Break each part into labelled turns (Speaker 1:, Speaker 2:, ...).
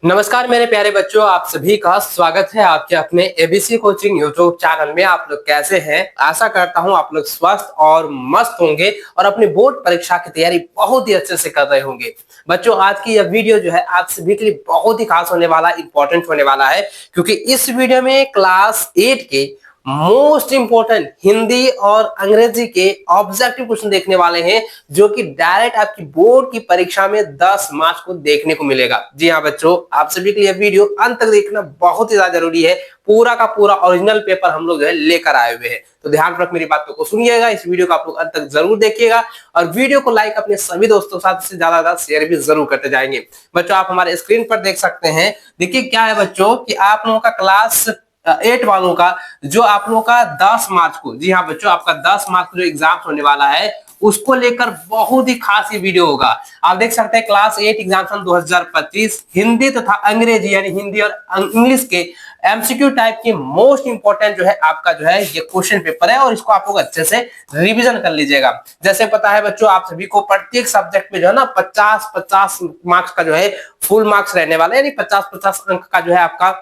Speaker 1: नमस्कार मेरे प्यारे बच्चों, आप सभी का स्वागत है आपके अपने एबीसी कोचिंग यूट्यूब चैनल में। आप लोग कैसे हैं? आशा करता हूं आप लोग स्वस्थ और मस्त होंगे और अपनी बोर्ड परीक्षा की तैयारी बहुत ही अच्छे से कर रहे होंगे। बच्चों, आज की यह वीडियो जो है आप सभी के लिए बहुत ही खास होने वाला, इंपॉर्टेंट होने वाला है, क्योंकि इस वीडियो में क्लास 8 के मोस्ट इंपोर्टेंट हिंदी और अंग्रेजी के ऑब्जेक्टिव क्वेश्चन देखने वाले हैं, जो कि डायरेक्ट आपकी बोर्ड की परीक्षा में 10 मार्च को देखने को मिलेगा। जी हाँ बच्चों, आप सभी के लिए वीडियो अंत तक देखना बहुत ही ज्यादा जरूरी है। पूरा का पूरा ओरिजिनल पेपर हम लोग जो है लेकर आए हुए हैं, तो ध्यान मेरी बातों को सुनिएगा। इस वीडियो को आप लोग अंत तक जरूर देखिएगा और वीडियो को लाइक अपने सभी दोस्तों के साथ से ज्यादा शेयर भी जरूर करते जाएंगे। बच्चों, आप हमारे स्क्रीन पर देख सकते हैं। देखिए क्या है बच्चों कि आप लोगों का क्लास 8 वालों का जो आप लोगों का 10 मार्च को, जी हाँ बच्चों, आपका 10 मार्च को जो एग्जाम होने वाला है उसको लेकर बहुत ही खास ये वीडियो होगा। आप देख सकते हैं क्लास 8 एग्जाम 2025 हिंदी तथा अंग्रेजी यानी हिंदी और इंग्लिश के एमसीक्यू टाइप के मोस्ट इंपोर्टेंट जो है आपका जो है ये क्वेश्चन पेपर है, और इसको आप लोग अच्छे से रिवीजन कर लीजिएगा। जैसे पता है बच्चों, आप सभी को प्रत्येक सब्जेक्ट में जो है ना 50-50 मार्क्स का जो है फुल मार्क्स रहने वाला है, यानी 50-50 अंक का जो है आपका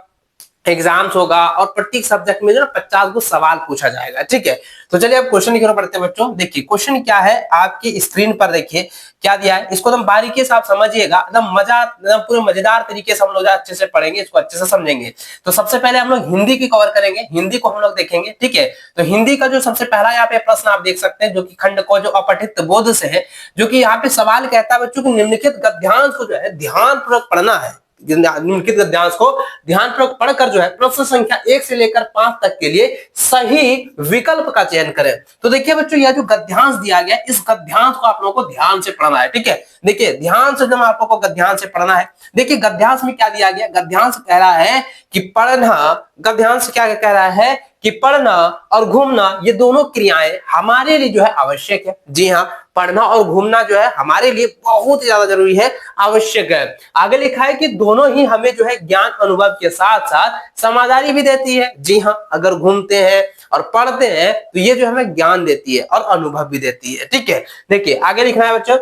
Speaker 1: एग्जाम्स होगा और प्रत्येक सब्जेक्ट में जो ना 50 को सवाल पूछा जाएगा। ठीक है, तो चलिए अब क्वेश्चन की ओर बढ़ते हैं बच्चों। देखिए क्वेश्चन क्या है आपकी स्क्रीन पर, देखिए क्या दिया है, इसको एकदम बारीकी से आप समझिएगा, एकदम पूरे मजेदार तरीके से हम लोग अच्छे से पढ़ेंगे, इसको अच्छे से समझेंगे। तो सबसे पहले हम लोग हिंदी की कवर करेंगे, हिंदी को हम लोग देखेंगे। ठीक है, तो हिंदी का जो सबसे पहला यहाँ पे प्रश्न आप देख सकते हैं, जो कि खंड को जो अपठित बोध से है, जो कि यहाँ पे सवाल कहता है बच्चों की निम्नलिखित गद्यांश को जो है ध्यानपूर्वक पढ़ना है। निम्नलिखित गद्यांश को ध्यानपूर्वक पढ़कर जो है प्रश्न संख्या 1 से लेकर 5 तक के लिए सही विकल्प का चयन करें। तो देखिए बच्चों, यह जो गद्यांश दिया गया, इस गद्यांश को आप लोगों को ध्यान से पढ़ना है। ठीक है, देखिए ध्यान से जब आप लोगों को गद्यांश से पढ़ना है। देखिए गद्यांश में क्या दिया गया, गद्यांश कह रहा है कि पढ़ना, गद्यांश क्या कह रहा है कि पढ़ना और घूमना ये दोनों क्रियाएं हमारे लिए जो है आवश्यक है। जी हाँ, पढ़ना और घूमना जो है हमारे लिए बहुत ही ज्यादा जरूरी है, आवश्यक है। आगे लिखा है कि दोनों ही हमें जो है ज्ञान अनुभव के साथ साथ समझदारी भी देती है। जी हाँ, अगर घूमते हैं और पढ़ते हैं तो ये जो हमें ज्ञान देती है और अनुभव भी देती है। ठीक है, देखिए आगे लिखना है बच्चों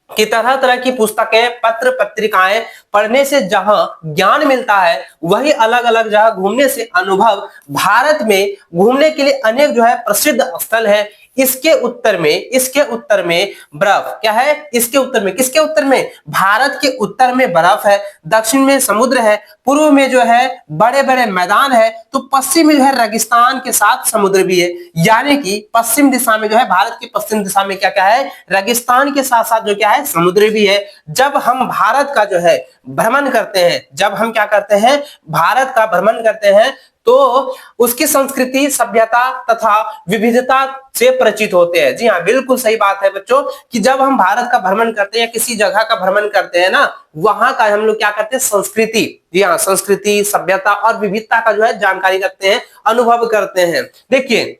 Speaker 1: कि तरह तरह की पुस्तकें, पत्र पत्रिकाएं पढ़ने से जहां ज्ञान मिलता है, वही अलग अलग जगह घूमने से अनुभव। भारत में घूमने के लिए अनेक जो है प्रसिद्ध स्थल है। इसके उत्तर में बर्फ क्या है, इसके उत्तर में, किसके उत्तर में, भारत के उत्तर में बर्फ है, दक्षिण में समुद्र है, पूर्व में जो है बड़े बड़े मैदान है, तो पश्चिम में जो है रेगिस्तान के साथ समुद्र भी है। यानी कि पश्चिम दिशा में जो है, भारत की पश्चिम दिशा में क्या क्या है, रेगिस्तान के साथ साथ जो क्या है, समुद्र भी है। जब हम भारत का जो है भ्रमण करते हैं, जब हम क्या करते हैं, भारत का भ्रमण करते हैं, तो उसकी संस्कृति, सभ्यता तथा विविधता से परिचित होते हैं। जी हाँ, बिल्कुल सही बात है बच्चों कि जब हम भारत का भ्रमण करते हैं या किसी जगह का भ्रमण करते हैं ना, वहां का हम लोग क्या करते हैं, संस्कृति, जी हाँ, संस्कृति, सभ्यता और विविधता का जो है जानकारी रखते हैं, अनुभव करते हैं। देखिए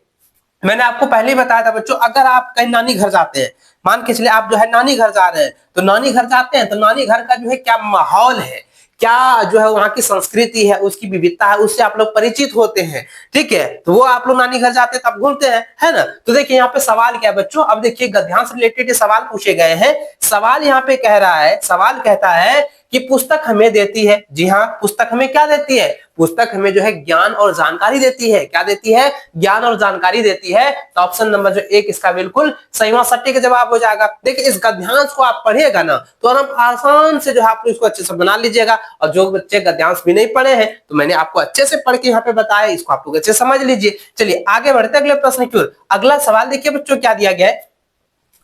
Speaker 1: मैंने आपको पहले ही बताया था बच्चों, अगर आप कहीं नानी घर जाते हैं, मान के चलिए आप जो है नानी घर जा रहे हैं, तो नानी घर जाते हैं तो नानी घर का जो है क्या माहौल है, क्या जो है वहां की संस्कृति है, उसकी विविधता है, उससे आप लोग परिचित होते हैं। ठीक है, तो वो आप लोग नानी घर जाते हैं तब घूमते हैं, है ना। तो देखिए यहाँ पे सवाल क्या है बच्चों, अब देखिए गद्यांश रिलेटेड सवाल पूछे गए हैं। सवाल यहाँ पे कह रहा है, सवाल कहता है कि पुस्तक हमें देती है। जी हाँ, पुस्तक हमें क्या देती है, पुस्तक हमें जो है ज्ञान और जानकारी देती है। क्या देती है, ज्ञान और जानकारी देती है। तो ऑप्शन नंबर जो 1 इसका बिल्कुल सही सटीक जवाब हो जाएगा। देखिए इस गद्यांश को आप पढ़िएगा ना तो हम आसान से जो है आप इसको अच्छे से बना लीजिएगा, और जो बच्चे गद्यांश भी नहीं पढ़े हैं तो मैंने आपको अच्छे से पढ़ के यहाँ पे बताया, इसको आप लोग अच्छे समझ लीजिए। चलिए आगे बढ़ते अगले प्रश्न की ओर। अगला सवाल देखिए बच्चों क्या दिया गया है।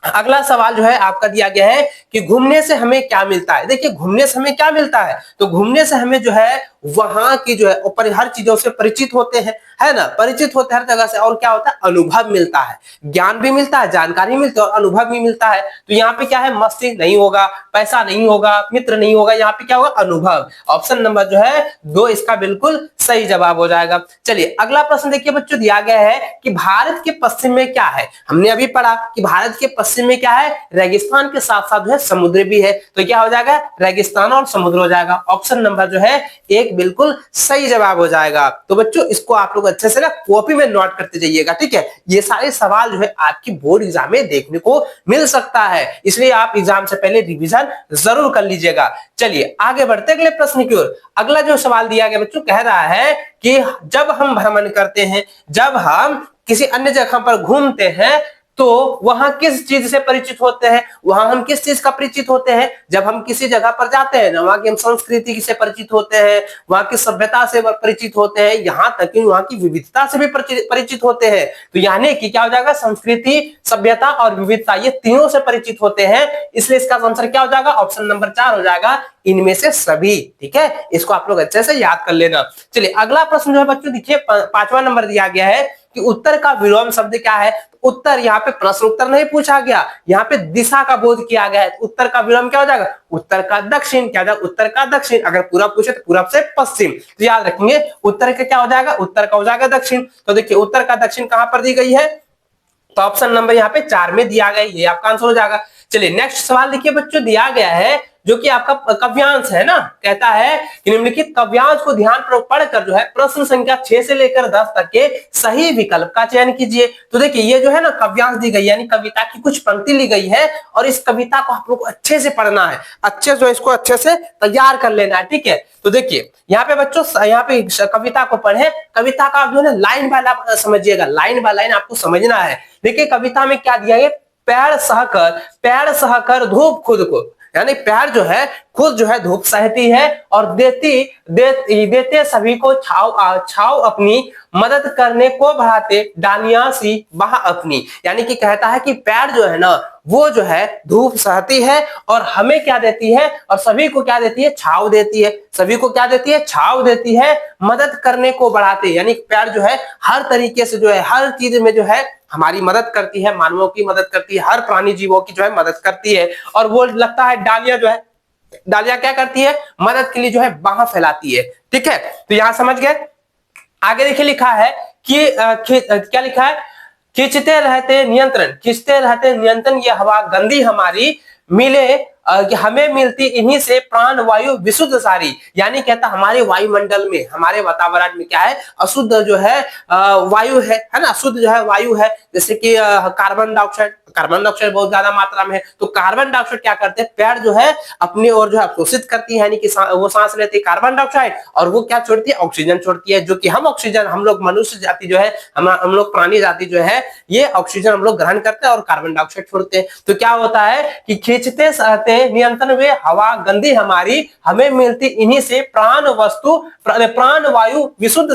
Speaker 1: अगला सवाल जो है आपका दिया गया है कि घूमने से हमें क्या मिलता है। देखिए घूमने से हमें क्या मिलता है, तो घूमने से हमें जो है वहां की जो है ऊपर हर चीजों से परिचित होते हैं, है ना, परिचित होते हैं हर जगह से, और क्या होता है, अनुभव मिलता है, ज्ञान भी मिलता है, जानकारी मिलती है और अनुभव भी मिलता है। तो यहाँ पे क्या है, मस्ती नहीं होगा, पैसा नहीं होगा, मित्र नहीं होगा, यहाँ पे क्या होगा, अनुभव। ऑप्शन नंबर जो है 2 इसका बिल्कुल सही जवाब हो जाएगा। चलिए अगला प्रश्न देखिए बच्चों, दिया गया है कि भारत के पश्चिम में क्या है। हमने अभी पढ़ा कि भारत के पश्चिम पश्चिम में क्या है, रेगिस्तान के साथ साथ जो है समुद्र भी है, तो क्या हो जाएगा, रेगिस्तान और समुद्र हो जाएगा। ऑप्शन नंबर जो है एक बिल्कुल सही जवाब हो जाएगा। तो बच्चों इसको आप लोग अच्छे से ना कॉपी में नोट करते जाइएगा, ठीक है। ये सारे सवाल जो है आपकी बोर्ड एग्जाम में देखने को मिल सकता है, इसलिए आप एग्जाम से पहले रिवीजन जरूर कर लीजिएगा। चलिए आगे बढ़ते अगले प्रश्न की ओर। अगला जो सवाल दिया गया बच्चों, कह रहा है कि जब हम भ्रमण करते हैं, जब हम किसी अन्य जगह पर घूमते हैं, तो वहां किस चीज से परिचित होते हैं, वहां हम किस चीज का परिचित होते हैं, जब हम किसी जगह पर जाते हैं ना, वहां की हम संस्कृति से परिचित होते हैं, वहां की सभ्यता से परिचित होते हैं, यहाँ तक कि वहां की विविधता से भी परिचित होते हैं। तो यानी कि क्या हो जाएगा, संस्कृति, सभ्यता और विविधता, ये तीनों से परिचित होते हैं, इसलिए इसका आंसर क्या हो जाएगा, ऑप्शन नंबर 4 हो जाएगा, इनमें से सभी। ठीक है, इसको आप लोग अच्छे से याद कर लेना। चलिए अगला प्रश्न जो है बच्चों देखिए, 5वां नंबर दिया गया है कि उत्तर का विलोम शब्द क्या है। उत्तर, यहाँ पे प्रश्न उत्तर नहीं पूछा गया, यहाँ पे दिशा का बोध किया गया है। उत्तर का विलोम क्या हो जाएगा, उत्तर का दक्षिण। क्या हो जाएगा, उत्तर का दक्षिण। अगर पूरा पूछे तो पूरब से पश्चिम, तो याद रखेंगे उत्तर का क्या हो जाएगा, उत्तर का हो जाएगा दक्षिण। तो देखिए उत्तर का दक्षिण कहां पर दी गई है, तो ऑप्शन नंबर यहाँ पे 4 में दिया गया, ये आपका आंसर हो जाएगा। चलिए नेक्स्ट सवाल देखिए बच्चों, दिया गया है जो कि आपका काव्यांश है ना, कहता है कि निम्नलिखित काव्यांश को ध्यानपूर्वक पढ़कर जो है प्रश्न संख्या 6 से लेकर 10 तक के सही विकल्प का चयन कीजिए। तो देखिए ये जो है ना काव्यांश दी गई, यानी कविता की कुछ पंक्ति ली गई है, और इस कविता को आप लोग को अच्छे से पढ़ना है, अच्छे से इसको अच्छे से तैयार कर लेना है, ठीक है। तो देखिए यहाँ पे बच्चों, यहाँ पे कविता को पढ़े, कविता का जो है लाइन बाय लाइन समझिएगा, लाइन बाय लाइन आपको समझना है। देखिए कविता में क्या दिया है, पैर सहकर धूप खुद को, यानी पैर जो है खुद जो है धूप सहती है, और देते सभी को छाव अपनी, मदद करने को बढ़ाते डालियां सी बाह अपनी। यानी कि कहता है कि पैर जो है ना, वो जो है धूप सहती है और हमें क्या देती है, और सभी को क्या देती है, छाव देती है। सभी को क्या देती है, छाव देती है, मदद करने को बढ़ाते, यानी पैर जो है हर तरीके से जो है, हर चीज में जो है हमारी मदद करती है, मानवों की मदद करती है, हर प्राणी जीवों की जो है मदद करती है। और वो लगता है डालियां जो है, डालियां क्या करती है, मदद के लिए जो है बाह फैलाती है, ठीक है। तो यहां समझ गए। आगे देखिए लिखा है कि क्या लिखा है, खींचते रहते नियंत्रण, ये हवा गंदी हमारी मिले, हमें मिलती इन्हीं से प्राण वायु विशुद्ध सारी। यानी कहता हमारे वायुमंडल में, हमारे वातावरण में क्या है, अशुद्ध जो है वायु है ना, शुद्ध जो है वायु है, जैसे कि कार्बन डाइऑक्साइड बहुत ज्यादा मात्रा में है। तो कार्बन डाइऑक्साइड क्या करते हैं, पेड़ जो है अपनी ओर जो है अवशोषित करती है, यानी कि वो सांस लेती है कार्बन डाइऑक्साइड, और वो क्या छोड़ती है, ऑक्सीजन छोड़ती है, जो कि हम ऑक्सीजन, हम लोग मनुष्य जाति जो है, हम लोग प्राणी जाति जो है, ये ऑक्सीजन हम लोग ग्रहण करते हैं और कार्बन डाइऑक्साइड छोड़ते हैं। तो क्या होता है कि खींचते सहते नियंत्रण वे हवा गंदी हमारी, हमें मिलती इन्हीं से प्राण वायु विशुद्ध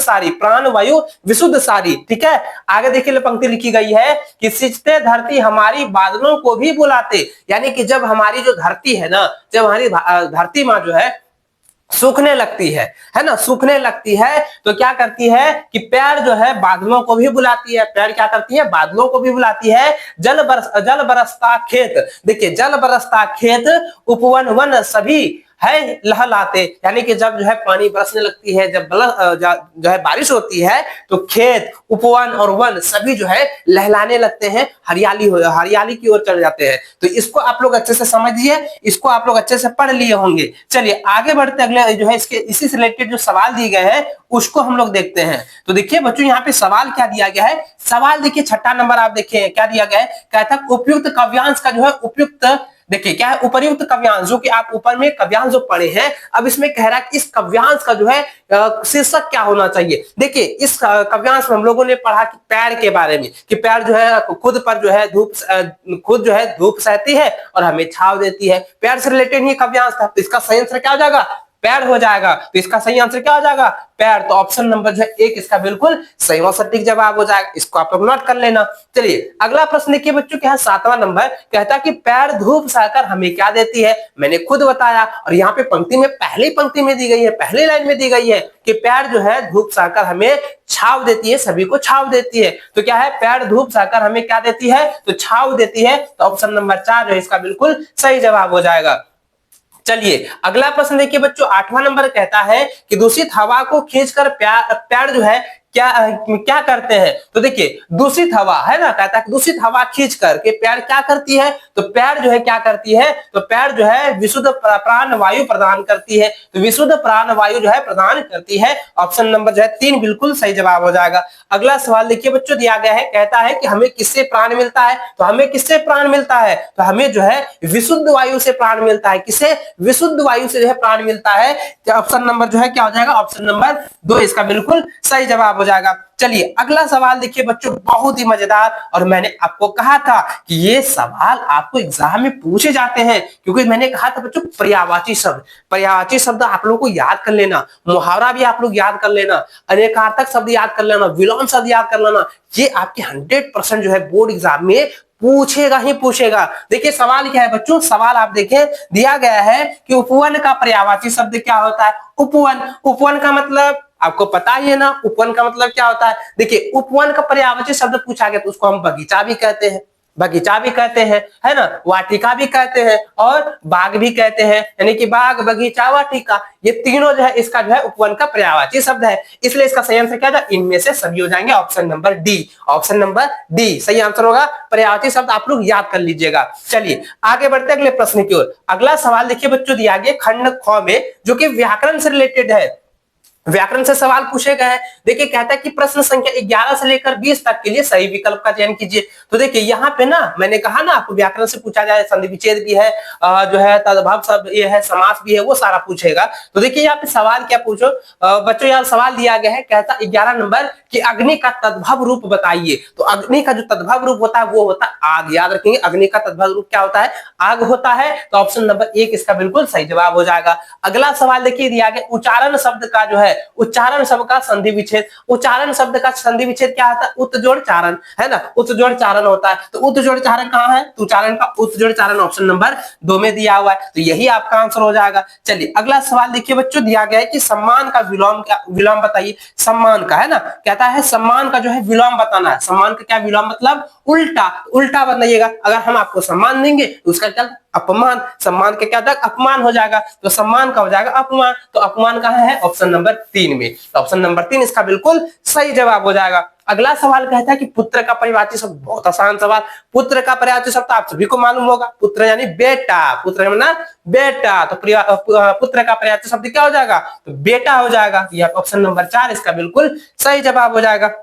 Speaker 1: सारी, ठीक है। आगे देखिए पंक्ति लिखी गई है कि सिंचते धरती हमारी, बादलों को भी बुलाते। यानी कि जब हमारी जो धरती है ना, जब हमारी धरती माँ जो है सूखने लगती है ना, सूखने लगती है, तो क्या करती है कि पैर जो है बादलों को भी बुलाती है। पैर क्या करती है, बादलों को भी बुलाती है। जल बरसता खेत, देखिए जल बरसता खेत, उपवन वन सभी है लहलाते। यानी कि जब जो है पानी बरसने लगती है, जब जो है बारिश होती है, तो खेत, उपवन और वन सभी जो है लहलाने लगते हैं, हरियाली की ओर चले जाते हैं। तो इसको आप लोग अच्छे से समझिए, इसको आप लोग अच्छे से पढ़ लिए होंगे। चलिए आगे बढ़ते, अगले जो है इसके इसी से रिलेटेड जो सवाल दिए गए हैं उसको हम लोग देखते हैं। तो देखिए बच्चों यहाँ पे सवाल क्या दिया गया है, सवाल देखिए 6ठा नंबर आप देखिए क्या दिया गया है, कहता है उपयुक्त काव्यांश का जो है, उपयुक्त देखिए क्या है, उपर्युक्त काव्यांश, जो कि आप ऊपर में काव्यांश जो पढ़े हैं, अब इसमें कह रहा है कि इस काव्यांश का जो है शीर्षक क्या होना चाहिए। देखिए इस काव्यांश में हम लोगों ने पढ़ा कि पैर के बारे में, कि पैर जो है खुद जो है धूप सहती है और हमें छाव देती है। पैर से रिलेटेड ही काव्यांश था, तो इसका सही आंसर क्या हो जाएगा, पैर हो जाएगा। तो इसका सही आंसर क्या हो जाएगा, पैर। तो ऑप्शन नंबर जो है 1 इसका बिल्कुल सही और सटीक जवाब हो जाएगा, इसको आप लोग नोट कर लेना। चलिए अगला प्रश्न देखिए बच्चों, क्या है 7वां नंबर, कहता है कि पैर धूप सहकर हमें क्या देती है। मैंने खुद बताया, और यहाँ पे पंक्ति में पहली पंक्ति में दी गई है, पहली लाइन में दी गई है कि पैर जो है धूप सहकर हमें छाव देती है, सभी को छाव देती है। तो क्या है, पैर धूप सहकर हमें क्या देती है, तो छाव देती है। तो ऑप्शन नंबर 4 जो है इसका बिल्कुल सही जवाब हो जाएगा। चलिए अगला प्रश्न देखिए बच्चों, 8वां नंबर कहता है कि दूषित हवा को खींचकर पैर जो है क्या करते हैं? तो देखिए दूषित हवा है ना, कहता है दूषित हवा खींच करके पैर क्या करती है? तो पैर जो है क्या करती है? तो पैर जो है विशुद्ध प्राण वायु प्रदान करती है। तो विशुद्ध प्राण वायु जो है प्रदान करती है। ऑप्शन नंबर जो है 3 बिल्कुल सही जवाब हो जाएगा। अगला सवाल देखिए बच्चों दिया गया है, कहता है कि हमें किससे प्राण मिलता है? तो हमें किससे प्राण मिलता है? तो हमें जो है विशुद्ध वायु से प्राण मिलता है। किसे? विशुद्ध वायु से जो है प्राण मिलता है। ऑप्शन नंबर जो है क्या हो जाएगा? ऑप्शन नंबर 2 इसका बिल्कुल सही जवाब हो जाएगा। चलिए अगला सवाल देखिए बच्चों, बहुत ही मजेदार, और मैंने आपको कहा था कि ये सवाल आपको एग्जाम में पूछे जाते हैं, क्योंकि मैंने कहा था बच्चों पर्यायवाची शब्द आप लोगों को याद कर लेना, मुहावरा भी आप लोग याद कर लेना, अनेकार्थक शब्द याद कर लेना, विलोम शब्द याद कर लेना। ये आपके 100% जो है बोर्ड एग्जाम में पूछेगा ही पूछेगा। देखिए सवाल क्या है बच्चों, सवाल आप देखें, दिया गया है कि उपवन का पर्यायवाची शब्द क्या होता है? उपवन। उपवन का मतलब आपको पता ही है ना, उपवन का मतलब क्या होता है? देखिए उपवन का पर्यायवाची शब्द पूछा गया तो उसको हम बगीचा भी कहते हैं, है ना, वाटिका भी कहते हैं और बाग भी कहते हैं, यानी कि बाग, बगीचा, वाटिका, ये तीनों जो है इसका जो है उपवन का पर्यायवाची शब्द है। इसलिए इसका सही आंसर क्या था? इनमें से सभी हो जाएंगे। Option number D, option number D सही आंसर होगा। पर्यायवाची शब्द आप लोग याद कर लीजिएगा। चलिए आगे बढ़ते अगले प्रश्न की ओर। अगला सवाल देखिए बच्चों दिया गया खंड ख में, जो कि व्याकरण से रिलेटेड है, व्याकरण से सवाल पूछे गए हैं। देखिए कहता है कि प्रश्न संख्या 11 से लेकर 20 तक के लिए सही विकल्प का चयन कीजिए। तो देखिए यहाँ पे ना मैंने कहा ना आपको व्याकरण से पूछा जाए, संधि विच्छेद भी है, जो है तद्भव शब्द ये है, समास भी है, वो सारा पूछेगा। तो देखिए यहाँ पे सवाल क्या पूछो बच्चों, यहाँ सवाल दिया गया है, कहता 11 नंबर कि अग्नि का तद्भव रूप बताइए। तो अग्नि का जो तद्भव रूप होता है वो होता है आग। याद रखेंगे अग्नि का तद्भव रूप क्या होता है? आग होता है। तो ऑप्शन नंबर 1 इसका बिल्कुल सही जवाब हो जाएगा। अगला सवाल देखिए दिया गया उच्चारण शब्द का जो है, उच्चारण शब्द का संधि विच्छेद। उच्चारण शब्द का संधि विच्छेद क्या होता है? उत्जोड़ चारण, है ना, उत्जोड़ चारण होता है। तो उत्जोड़ चारण कहाँ है? तो उच्चारण का उत्जोड़ चारण ऑप्शन नंबर 2 में दिया हुआ है, तो यही आपका आंसर हो जाएगा। चलिए अगला सवाल देखिए बच्चों, दिया गया है कि सम्मान का विलोम, क्या विलोम बताइए। सम्मान का, है ना, कहता है सम्मान का जो है विलोम बताना है। सम्मान का क्या विलोम मतलब? उल्टा, उल्टा बनाइएगा। अगर हम आपको सम्मान देंगे तो उसका क्या? अपमान। सम्मान के क्या था? अपमान हो जाएगा। तो सम्मान का हो जाएगा अपमान। तो अपमान कहाँ है? ऑप्शन नंबर 3 में। तो ऑप्शन नंबर 3 इसका बिल्कुल सही जवाब हो जाएगा। अगला सवाल कहता है कि पुत्र का पर्यायवाची शब्द, बहुत आसान सवाल। पुत्र का पर्यायवाची शब्द आप सभी को मालूम होगा, पुत्र यानी बेटा, पुत्र ना बेटा। तो पुत्र का पर्यायवाची शब्द क्या हो जाएगा? तो बेटा हो जाएगा। यह ऑप्शन नंबर 4 इसका बिल्कुल सही जवाब हो जाएगा।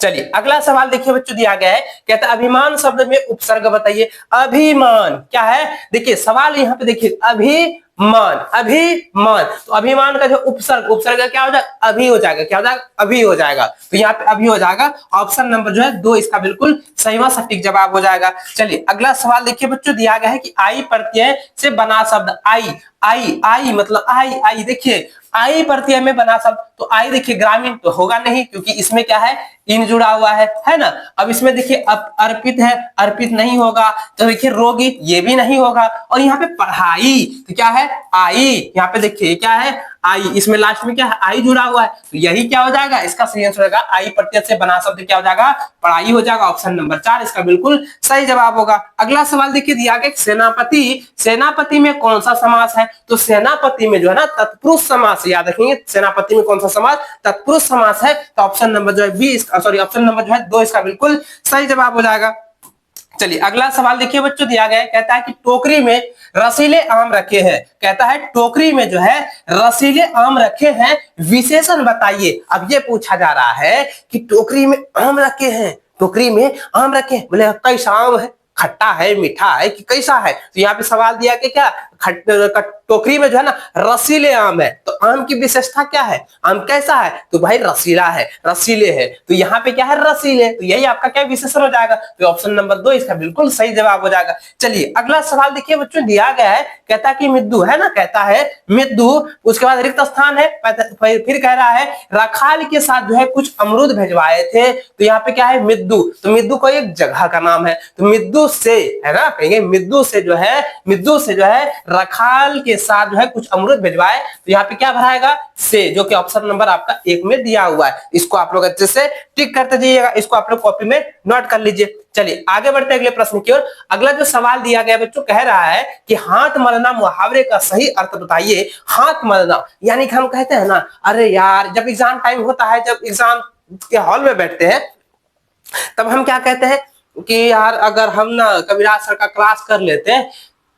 Speaker 1: चलिए अगला सवाल देखिए बच्चों दिया गया है, कहता है अभिमान शब्द में उपसर्ग बताइए। अभिमान क्या है? देखिए सवाल यहाँ पे देखिए, अभिमान, अभिमान। तो अभिमान का जो उपसर्ग, उपसर्ग क्या हो जाएगा? अभी हो जाएगा। क्या हो जाएगा? अभी हो जाएगा। तो यहाँ पे अभी हो जाएगा। ऑप्शन नंबर जो है 2 इसका बिल्कुल सही व सटीक जवाब हो जाएगा। चलिए अगला सवाल देखिए बच्चों दिया गया है कि आई प्रत्यय से बना शब्द। आई, आई मतलब आई देखिए आई प्रत्यय में बना शब्द। तो आई देखिए ग्रामीण तो होगा नहीं, क्योंकि इसमें क्या है? इन जुड़ा हुआ है ना। अब इसमें देखिए अर्पित है, अर्पित नहीं होगा। तो देखिए रोगी, ये भी नहीं होगा। और यहाँ पे पढ़ाई, तो क्या है? आई। यहाँ पे देखिए क्या है? आई। इसमें लास्ट में क्या है? आई जुड़ा हुआ है। तो यही क्या हो जाएगा? इसका सही आंसर होगा आई प्रत्यय से बना शब्द क्या हो जाएगा? पढ़ाई हो जाएगा। ऑप्शन नंबर 4 इसका बिल्कुल सही जवाब होगा। अगला सवाल देखिए दिया गया सेनापति, सेनापति में कौन सा समास है? तो सेनापति में जो है ना तत्पुरुष समास। याद रखेंगे सेनापति में कौन सा समास? तत्पुरुष समास है। तो ऑप्शन नंबर जो है 20, सॉरी ऑप्शन नंबर जो है 2 इसका बिल्कुल सही जवाब हो जाएगा। चलिए अगला सवाल देखिए बच्चों दिया गया है, कहता है कि टोकरी में रसीले आम रखे हैं। कहता है टोकरी में जो है रसीले आम रखे हैं, विशेषण बताइए। अब ये पूछा जा रहा है कि टोकरी में आम रखे हैं, टोकरी में आम रखे हैं, बोले कैसा आम है? खट्टा है, मीठा है कि कैसा है? तो यहाँ पे सवाल दिया कि क्या टोकरी में जो है ना रसीले आम है। तो आम की विशेषता क्या है? आम कैसा है? तो भाई रसीला है, रसीले है। तो यहाँ पे क्या है? रसीले। तो यही आपका क्या विशेषण हो जाएगा? तो ऑप्शन नंबर 2 इसका बिल्कुल सही जवाब हो जाएगा। चलिए अगला सवाल देखिए बच्चों दिया गया है, कहता है कि मृत्यु, है ना, कहता है मृत्यु, उसके बाद रिक्त स्थान है, फिर कह रहा है रखाल के साथ जो है कुछ अमरूद भिजवाए थे। तो यहाँ पे क्या है? मृत्यु। तो मृत्यु को एक जगह का नाम है। तो मृत्यु से, है ना, कहेंगे मृत्यु से जो है रखाल के साथ जो है कुछ अमरूद भिजवाए। तो यहाँ पे क्या भराएगा? से, जो कि ऑप्शन नंबर आपका 1 में दिया हुआ है। इसको आप लोग अच्छे से टिक करते जाइएगा, इसको आप लोग कॉपी में नोट कर लीजिए। चलिए आगे बढ़ते अगले प्रश्न की ओर। अगला जो सवाल दिया गया बच्चों कह रहा है कि हाथ मलना मुहावरे का सही अर्थ बताइए। हाथ मलना यानी कि हम कहते हैं ना, अरे यार जब एग्जाम टाइम होता है, जब एग्जाम के हॉल में बैठते हैं, तब हम क्या कहते हैं कि यार अगर हम ना कविराज सर का क्लास कर लेते हैं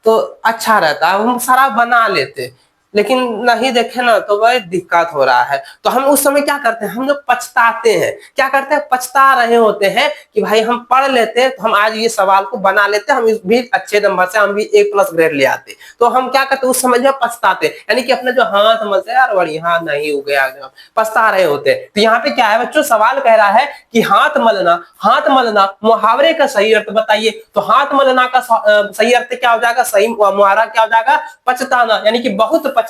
Speaker 1: तो अच्छा रहता है, हम सारा बना लेते, लेकिन नहीं देखे ना तो वही दिक्कत हो रहा है। तो हम उस समय क्या करते हैं, हम लोग पछताते हैं। क्या करते हैं, पछता रहे होते हैं कि भाई हम पढ़ लेते तो हम आज ये सवाल को बना लेते, हम भी अच्छे नंबर से हम भी A+ ग्रेड ले आते। तो हम क्या करते उस समय जो पछताते, यानी कि अपने जो हाथ मलते हैं यार बड़ी हाथ नहीं हो गया, पछता रहे होते हैं। तो यहाँ पे क्या है बच्चों, सवाल कह रहा है कि हाथ मलना मुहावरे का सही अर्थ बताइए। तो हाथ मलना का सही अर्थ क्या हो जाएगा, सही मुहावरा क्या हो जाएगा, पछताना, यानी कि बहुत पछताना।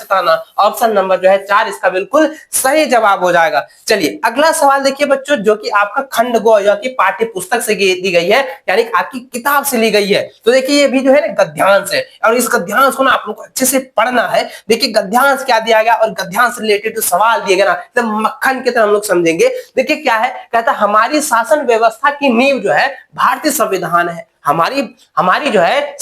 Speaker 1: ऑप्शन नंबर जो है 4 इसका बिल्कुल सही जवाब हो जाएगा। चलिए अगला सवाल देखिए बच्चों, जो कि आपका खंड गो जो कि पाठ्य पुस्तक से दी गई है, यानी आपकी किताब से ली गई है। तो देखिए ये भी जो है ना गद्यांश है, और इस गद्यांश को ना आप लोग को अच्छे से पढ़ना है। देखिए गद्यांश क्या दिया गया और गद्यांश से रिलेटेड जो सवाल दिए गए ना एकदम मक्खन की तरह हम लोग समझेंगे। देखिए क्या है, कहता है हमारी शासन व्यवस्था की नींव जो है भारतीय संविधान है। हमारी जो है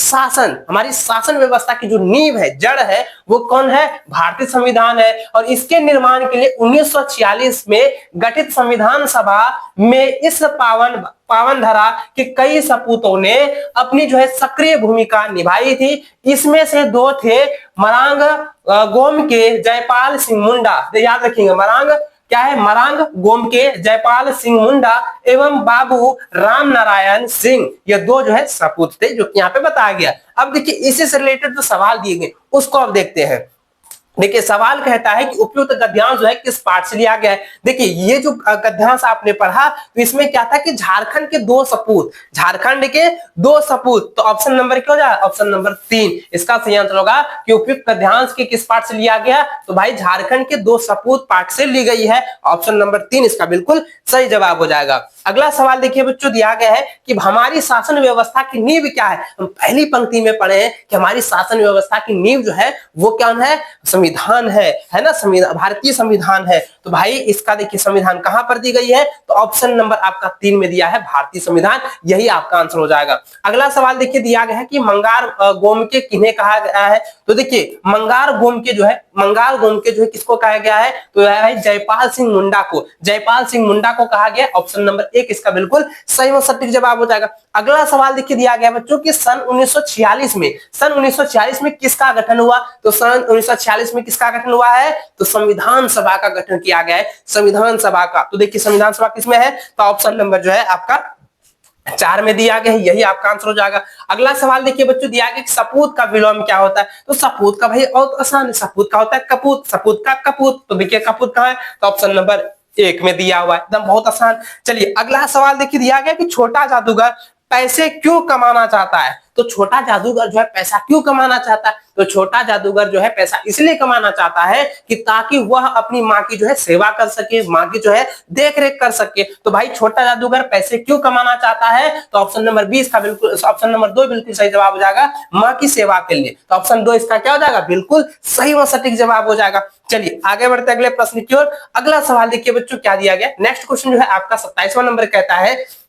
Speaker 1: हमारी शासन व्यवस्था की जो नींव है, जड़ है, वो कौन है, भारतीय संविधान है। और इसके निर्माण के लिए 1946 में गठित संविधान सभा में इस पावन धरा के कई सपूतों ने अपनी जो है सक्रिय भूमिका निभाई थी। इसमें से 2 थे मरांग गोम के जयपाल सिंह मुंडा, याद रखिएगा मरांग क्या है, मरांग गोम के जयपाल सिंह मुंडा एवं बाबू राम नारायण सिंह, ये 2 जो है सपूत थे, जो यहाँ पे बताया गया। अब देखिए इसी से रिलेटेड जो सवाल दिए गए उसको अब देखते हैं। देखिए सवाल कहता है कि उपयुक्त गद्यांश जो है किस पाठ से लिया गया है। देखिए ये जो गद्यांश आपने पढ़ा तो इसमें क्या था कि झारखंड के 2 सपूत, झारखंड के 2 सपूत, तो ऑप्शन नंबर क्या हो जाए, ऑप्शन नंबर 3 इसका सही आंसर होगा कि उपयुक्त गद्यांश के किस पाठ से लिया गया, तो भाई झारखंड के 2 सपूत पाठ से ली गई है। ऑप्शन नंबर 3 इसका बिल्कुल सही जवाब हो जाएगा। अगला सवाल देखिए बच्चों, दिया गया है कि हमारी शासन व्यवस्था की नींव क्या है। हम पहली पंक्ति में पढ़े हैं कि हमारी शासन व्यवस्था की नींव जो है वो क्या है, संविधान है ना, संविधान, भारतीय संविधान है। तो भाई इसका देखिए संविधान कहां पर दी गई है, तो ऑप्शन नंबर आपका 3 में दिया है भारतीय संविधान, यही आपका आंसर हो जाएगा। अगला सवाल देखिए दिया गया है कि मंगार गोमके किन्हें कहा गया है। तो देखिए मंगार गोमके जो है किसको कहा गया है, तो यह है जयपाल सिंह मुंडा को, जयपाल सिंह मुंडा को कहा गया। ऑप्शन नंबर 1 इसका बिल्कुल सही और सटीक जवाब हो जाएगा। अगला सवाल देखिए दिया गया बच्चों कि सन 1946 में किसका गठन हुआ, तो सन 1946 में किसका गठन हुआ है, तो संविधान सभा का गठन किया गया है, संविधान सभा का। तो देखिए संविधान सभा किसमें है, तो ऑप्शन नंबर जो है आपका 4 में दिया गया है, यही आपका आंसर हो जाएगा। अगला सवाल देखिए बच्चों दिया गया कि सपूत का विलोम क्या होता है, तो सपूत का भाई और आसान है, सपूत का होता है कपूत, सपूत का कपूत। तो देखिए कपूत कहां है, तो ऑप्शन नंबर 1 में दिया हुआ है, एकदम बहुत आसान। चलिए अगला सवाल देखिए दिया गया कि छोटा जादूगर पैसे क्यों कमाना चाहता है। तो छोटा जादूगर जो है पैसा क्यों कमाना चाहता है, तो छोटा जादूगर जो है पैसा इसलिए कमाना चाहता है कि ताकि वह अपनी माँ की जो है सेवा कर सके, माँ की जो है देख रेख कर सके। तो भाई छोटा जादूगर पैसे क्यों कमाना चाहता है, तो ऑप्शन नंबर 20 का बिल्कुल, ऑप्शन नंबर 2 बिल्कुल सही जवाब हो जाएगा, माँ की सेवा के लिए। तो ऑप्शन 2 इसका क्या हो जाएगा, बिल्कुल सही और सटीक जवाब हो जाएगा। चलिए आगे बढ़ते अगले प्रश्न की ओर। अगला सवाल देखिए बच्चों क्या दिया गया, नेक्स्ट क्वेश्चन जो है आपका 27वां नंबर कहता है,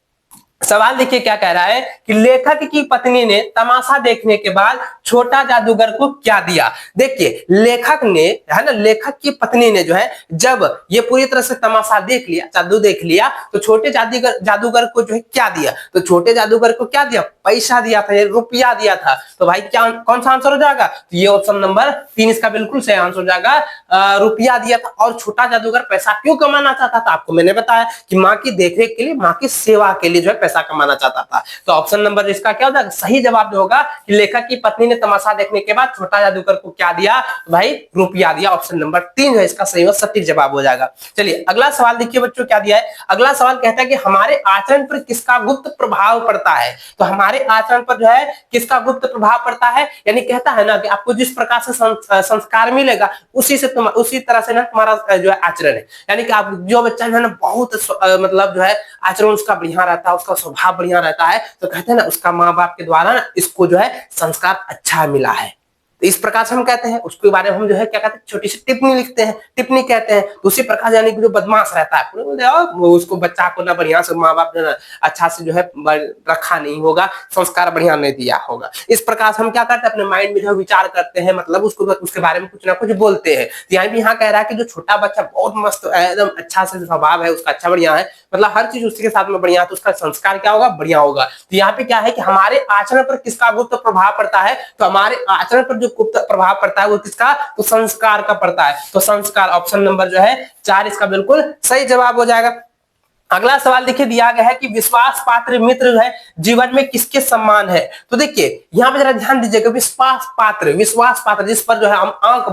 Speaker 1: सवाल देखिए क्या कह रहा है कि लेखक की पत्नी ने तमाशा देखने के बाद छोटा जादूगर को क्या दिया। देखिए लेखक ने, है ना, लेखक की पत्नी ने जो है जब ये पूरी तरह से तमाशा देख लिया, जादू देख लिया, तो छोटे जादूगर को जो है क्या दिया, तो छोटे जादूगर को क्या दिया, पैसा दिया था, रुपया दिया था। तो भाई क्या कौन सा आंसर हो जाएगा, तो ये ऑप्शन नंबर 3 इसका बिल्कुल सही आंसर हो जाएगा, रुपया दिया था। और छोटा जादूगर पैसा क्यों कमाना चाहता था, आपको मैंने बताया कि माँ की देखरेख के लिए, माँ की सेवा के लिए जो है पैसा कमाना चाहता था। तो ऑप्शन नंबर इसका क्या होगा, सही जवाब जो होगा कि लेखक की पत्नी ने तमाशा देखने के बाद छोटा जादूगर को क्या दिया, भाई रुपया दिया। ऑप्शन नंबर 3 है इसका सही और सटीक जवाब हो जाएगा। चलिए अगला सवाल देखिए बच्चों क्या दिया है। अगला सवाल कहता है कि हमारे आचरण पर किसका गुप्त प्रभाव पड़ता है। तो हमारे आचरण पर जो है किसका गुप्त प्रभाव पड़ता है, यानी कहता है ना कि आपको जिस प्रकार से संस्कार मिलेगा उसी तरह से ना तुम्हारा जो है आचरण है। यानी कि आप जो बच्चा जो है ना बहुत मतलब जो है आचरण उसका बढ़िया रहता है, उसका स्वभाव बढ़िया रहता है, तो कहते हैं ना उसका माँ बाप के द्वारा ना इसको जो है संस्कार अच्छा मिला है। तो इस प्रकार से हम कहते हैं, उसके बारे में हम जो है क्या कहते हैं, छोटी सी टिप्पणी लिखते हैं, टिप्पणी कहते हैं। तो उसी प्रकार यानी कि जो बदमाश रहता है उसको बच्चा को ना बढ़िया से माँ बाप ने अच्छा से जो है रखा नहीं होगा, संस्कार बढ़िया नहीं दिया होगा। इस प्रकार से हम क्या करते हैं, अपने माइंड में जो विचार करते हैं, मतलब उसको उसके बारे में कुछ ना कुछ बोलते हैं। तो यहाँ भी यहाँ कह रहा है कि जो छोटा बच्चा बहुत मस्त एकदम अच्छा से स्वभाव है उसका, अच्छा बढ़िया है, मतलब हर चीज उसके साथ में बढ़िया, तो उसका संस्कार क्या होगा, बढ़िया होगा। तो यहाँ पे क्या है कि हमारे आचरण पर किसका गुप्त प्रभाव पड़ता है, तो हमारे आचरण पर जो गुप्त प्रभाव पड़ता है वो किसका, तो संस्कार का पड़ता है। तो संस्कार ऑप्शन नंबर जो है 4 इसका बिल्कुल सही जवाब हो जाएगा। अगला सवाल देखिए दिया गया है कि विश्वास पात्र मित्र जो है जीवन में किसके समान है। तो देखिए यहाँ पे जरा ध्यान दीजिएगा, विश्वास पात्र जिस पर जो है हम आंख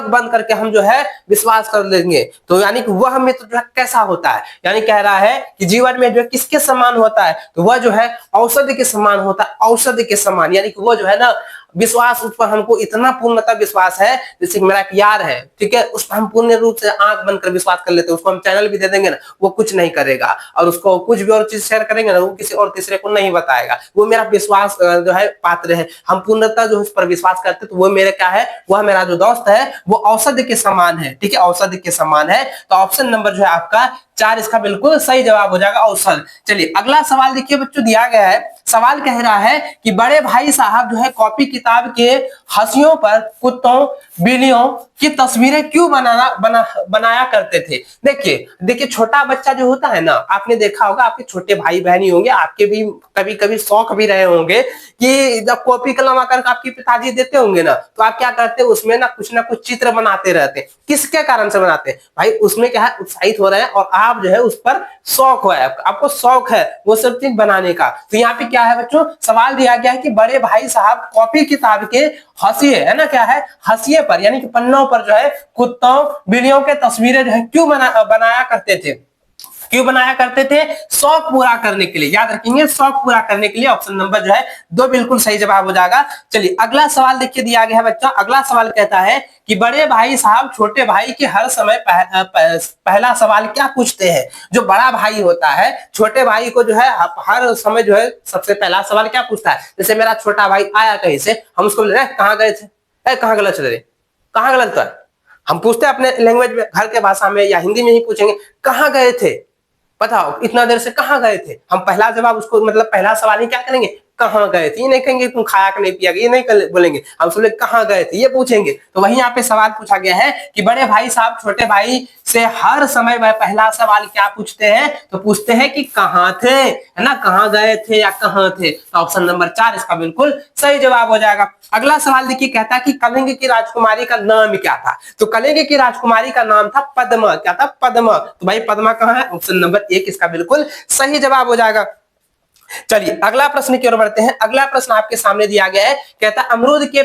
Speaker 1: बंद करके हम जो है विश्वास कर लेंगे, तो यानी कि वह मित्र जो है कैसा होता है, यानी कह रहा है कि जीवन में जो है किसके समान होता है, तो वह जो है औषधि के समान होता है, औषधि के समान, यानी कि वो जो है ना विश्वास, उस पर हमको इतना पूर्णतः विश्वास है, जैसे कि मेरा एक यार है, ठीक है, उस पर हम पूर्ण रूप से आंख बंद कर विश्वास कर लेते हैं, उसको हम चैनल भी दे देंगे ना, वो कुछ नहीं करेगा, और उसको कुछ भी और चीज शेयर करेंगे ना, वो किसी और तीसरे को नहीं बताएगा, वो मेरा विश्वास जो है पात्र है, हम पूर्णतः जो उस पर विश्वास करते, तो वो मेरे क्या है, वह मेरा जो दोस्त है वो औषधि के समान है, ठीक है, औषधि के समान है। तो ऑप्शन नंबर जो है आपका 4 इसका बिल्कुल सही जवाब हो जाएगा, औषध। चलिए अगला सवाल देखिए बच्चों, दिया गया है, सवाल कह रहा है कि बड़े भाई साहब जो है कॉपी किताब के हंसियों पर कुत्तों बिल्लियों की तस्वीरें क्यों बनाया करते थे। देखिए छोटा बच्चा जो होता है ना, आपने देखा होगा, आपके छोटे भाई बहन ही होंगे, आपके भी कभी कभी शौक भी रहे होंगे कि जब कॉपी कलम आकर आपके पिताजी देते होंगे ना, तो आप क्या करते हैं, उसमें ना कुछ चित्र बनाते रहते हैं। किसके कारण से बनाते हैं भाई, उसमें क्या है, उत्साहित हो रहे हैं और आप जो है उस पर शौक है, आपको शौक है वो सब चीज बनाने का। तो यहाँ पे क्या है बच्चों, सवाल दिया गया है कि बड़े भाई साहब कॉपी किताब के हंसिए, है ना, क्या है, हंसिए पर यानी कि पन्नों पर जो है कुत्तों बिल्लियों के तस्वीरें जो है क्यों बनाया करते थे, क्यों बनाया करते थे, शौक पूरा करने के लिए, याद रखेंगे, शौक पूरा करने के लिए। ऑप्शन नंबर जो है 2 बिल्कुल सही जवाब हो जाएगा। चलिए अगला सवाल देखिए दिया गया है बच्चा, अगला सवाल कहता है कि बड़े भाई साहब छोटे भाई के हर समय पहला सवाल क्या पूछते हैं। जो बड़ा भाई होता है छोटे भाई को जो है हर समय जो है सबसे पहला सवाल क्या पूछता है, जैसे मेरा छोटा भाई आया कहीं से, हम उसको बोले कहाँ गए थे, कहाँ गलत चले, कहाँ गलत था, हम पूछते हैं अपने लैंग्वेज में, घर के भाषा में या हिंदी में ही पूछेंगे, कहाँ गए थे, बताओ इतना देर से कहाँ गए थे। हम पहला जवाब उसको, मतलब पहला सवाल ही क्या करेंगे, कहाँ गए थे, ये नहीं कहेंगे तुम खाया कि नहीं पिया, ये नहीं बोलेंगे, हम बोले कहाँ गए थे, ये पूछेंगे। तो वही यहाँ पे सवाल पूछा गया है कि बड़े भाई साहब छोटे भाई से हर समय वह पहला सवाल क्या पूछते हैं, तो पूछते हैं कि कहाँ थे, है ना, कहाँ गए थे या कहाँ थे। तो ऑप्शन नंबर 4 इसका बिल्कुल सही जवाब हो जाएगा। अगला सवाल देखिए, कहता है कि कलिंग की राजकुमारी का नाम क्या था। तो कलिंग की राजकुमारी का नाम था पद्मा, क्या था, पद्मा। तो भाई पद्मा कहाँ है, ऑप्शन नंबर 1 इसका बिल्कुल सही जवाब हो जाएगा। चलिए अगला प्रश्न की ओर बढ़ते हैं। अगला प्रश्न आपके सामने दिया गया है, कहता है अमरूद के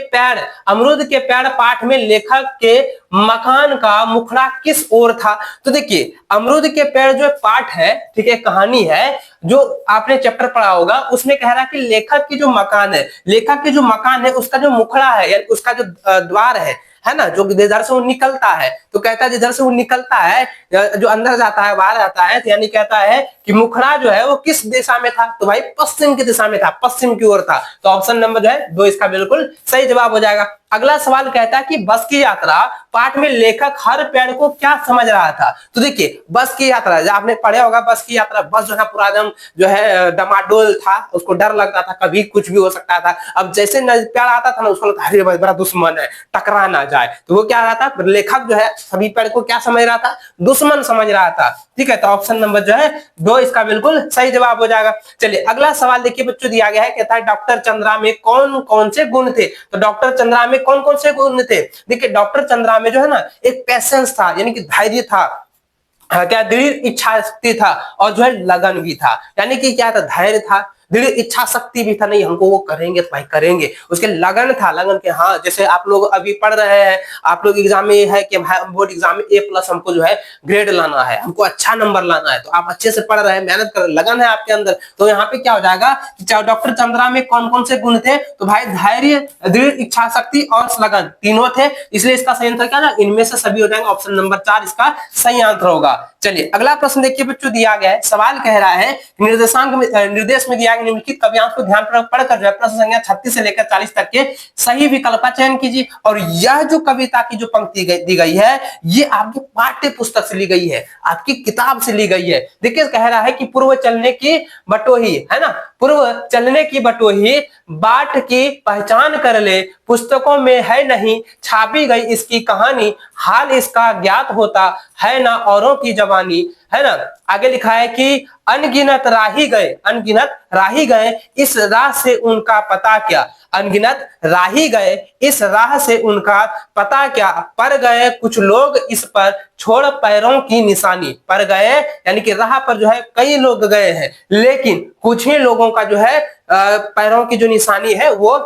Speaker 1: पेड़ पाठ में लेखक के मकान का मुखड़ा किस ओर था। तो देखिए अमरूद के पेड़ जो पाठ है, ठीक है, कहानी है जो आपने चैप्टर पढ़ा होगा, उसमें कह रहा है कि लेखक की जो मकान है उसका जो मुखड़ा है, यानी उसका जो द्वार है ना, जो जिधर से वो निकलता है, तो कहता है जिधर से वो निकलता है, जो अंदर जाता है बाहर आता है, तो यानी कहता है कि मुखड़ा जो है वो किस दिशा में था। तो भाई पश्चिम की दिशा में था, पश्चिम की ओर था। तो ऑप्शन नंबर जो है 2 इसका बिल्कुल सही जवाब हो जाएगा। अगला सवाल कहता है कि बस की यात्रा पाठ में लेखक हर पेड़ को क्या समझ रहा था। तो देखिए बस की यात्रा जो आपने पढ़े होगा, बस की यात्रा, बस जो है पूरा एकदम जो है डमाडोल था, उसको डर लगता था, कभी कुछ भी हो सकता था। अब जैसे पेड़ आता था ना, उसको लगता अरे भाई बड़ा दुश्मन है, टकरा ना जाए, तो वो क्या रहा था, लेखक जो है सभी पेड़ को क्या समझ रहा था, दुश्मन समझ रहा था। ठीक है, तो ऑप्शन नंबर जो है 2 इसका बिल्कुल सही जवाब हो जाएगा। चलिए अगला सवाल देखिए बच्चों, दिया गया है, कहता है डॉक्टर चंद्रा में कौन कौन से गुण थे। तो डॉक्टर चंद्रा में कौन कौन से गुण थे। देखिए डॉक्टर चंद्रा में जो है ना एक पेशेंस था, यानी कि धैर्य था, क्या दृढ़ इच्छा शक्ति था, और जो है लगन भी था। यानी कि क्या था, धैर्य था, दृढ़ इच्छा शक्ति भी था, नहीं हमको वो करेंगे तो भाई करेंगे। उसके लगन था, लगन के, हाँ जैसे आप लोग अभी पढ़ रहे हैं, आप लोग एग्जाम में है कि बोर्ड एग्जाम में A+ हमको जो है ग्रेड लाना है, हमको अच्छा नंबर लाना है, तो आप अच्छे से पढ़ रहे हैं, मेहनत कर, लगन है आपके अंदर। तो यहाँ पे क्या हो जाएगा, डॉक्टर चंद्रा में कौन कौन से गुण थे, तो भाई धैर्य, दृढ़ इच्छा शक्ति और लगन तीनों थे, इसलिए इसका सही आंसर क्या ना, इनमें से सभी हो जाएंगे। ऑप्शन नंबर 4 इसका सही आंसर होगा। चलिए अगला प्रश्न देखिए बच्चों, दिया गया है, सवाल कह रहा है निर्देश में दिया जाएगा निम्नलिखित काव्यांश को ध्यानपूर्वक पढ़कर जो है प्रश्न संख्या 36 से लेकर 40 तक के सही विकल्प का चयन कीजिए। और यह जो कविता की जो पंक्ति दी गई है ये आपकी पाठ्य पुस्तक से ली गई है, आपकी किताब से ली गई है। देखिए कह रहा है कि पूर्व चलने की बटोही, है ना, पूर्व चलने की बटोही बाट की पहचान कर ले, पुस्तकों में है नहीं छापी गई इसकी कहानी, हाल इसका ज्ञात होता है ना औरों की जवानी, है ना। आगे लिखा है कि अनगिनत राही गए इस राह से उनका पता क्या, अनगिनत राही गए इस राह से उनका पता क्या, पर गए कुछ लोग इस पर छोड़ पैरों की निशानी, पर गए यानी कि राह पर जो है कई लोग गए हैं लेकिन कुछ ही लोगों का जो है पैरों की जो निशानी है वो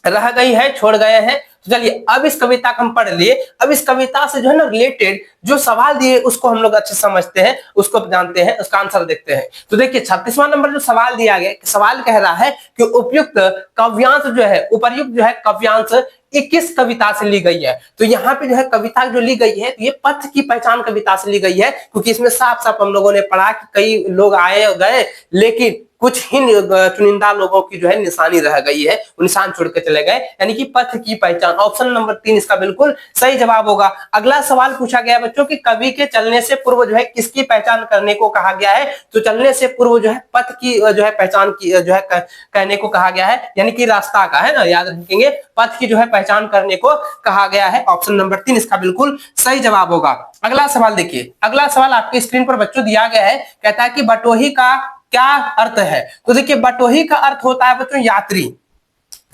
Speaker 1: रह गई है, छोड़ गए हैं। तो चलिए अब इस कविता को हम पढ़ लिए। अब इस कविता से जो है ना रिलेटेड जो सवाल दिए उसको हम लोग अच्छे समझते हैं, उसको जानते हैं, उसका आंसर देखते हैं। तो देखिए 36वां नंबर जो सवाल दिया गया, सवाल कह रहा है कि उपयुक्त काव्यांश जो है, उपर्युक्त जो है काव्यांश ये किस कविता से ली गई है। तो यहाँ पे जो है कविता जो ली गई है ये पथ की पहचान कविता से ली गई है, क्योंकि इसमें साफ साफ हम लोगों ने पढ़ा कि कई लोग आए गए लेकिन कुछ ही चुनिंदा लोगों की जो है निशानी रह गई है, निशान छोड़ के चले गए, यानी कि पथ की पहचान। ऑप्शन नंबर 3 इसका बिल्कुल सही जवाब होगा। अगला सवाल पूछा गया बच्चों कि कवि के चलने से पूर्व जो है किसकी पहचान करने को कहा गया है। तो चलने से पूर्व जो है पथ की जो है पहचान की जो है कहने को कहा गया है, यानी कि रास्ता का, है ना, याद रखेंगे, पथ की जो है पहचान करने को कहा गया है। ऑप्शन नंबर 3 इसका बिल्कुल सही जवाब होगा। अगला सवाल देखिए, अगला सवाल आपके स्क्रीन पर बच्चों दिया गया है, कहता है कि बटोही का क्या अर्थ है। तो देखिए बटोही का अर्थ होता है बच्चों यात्री,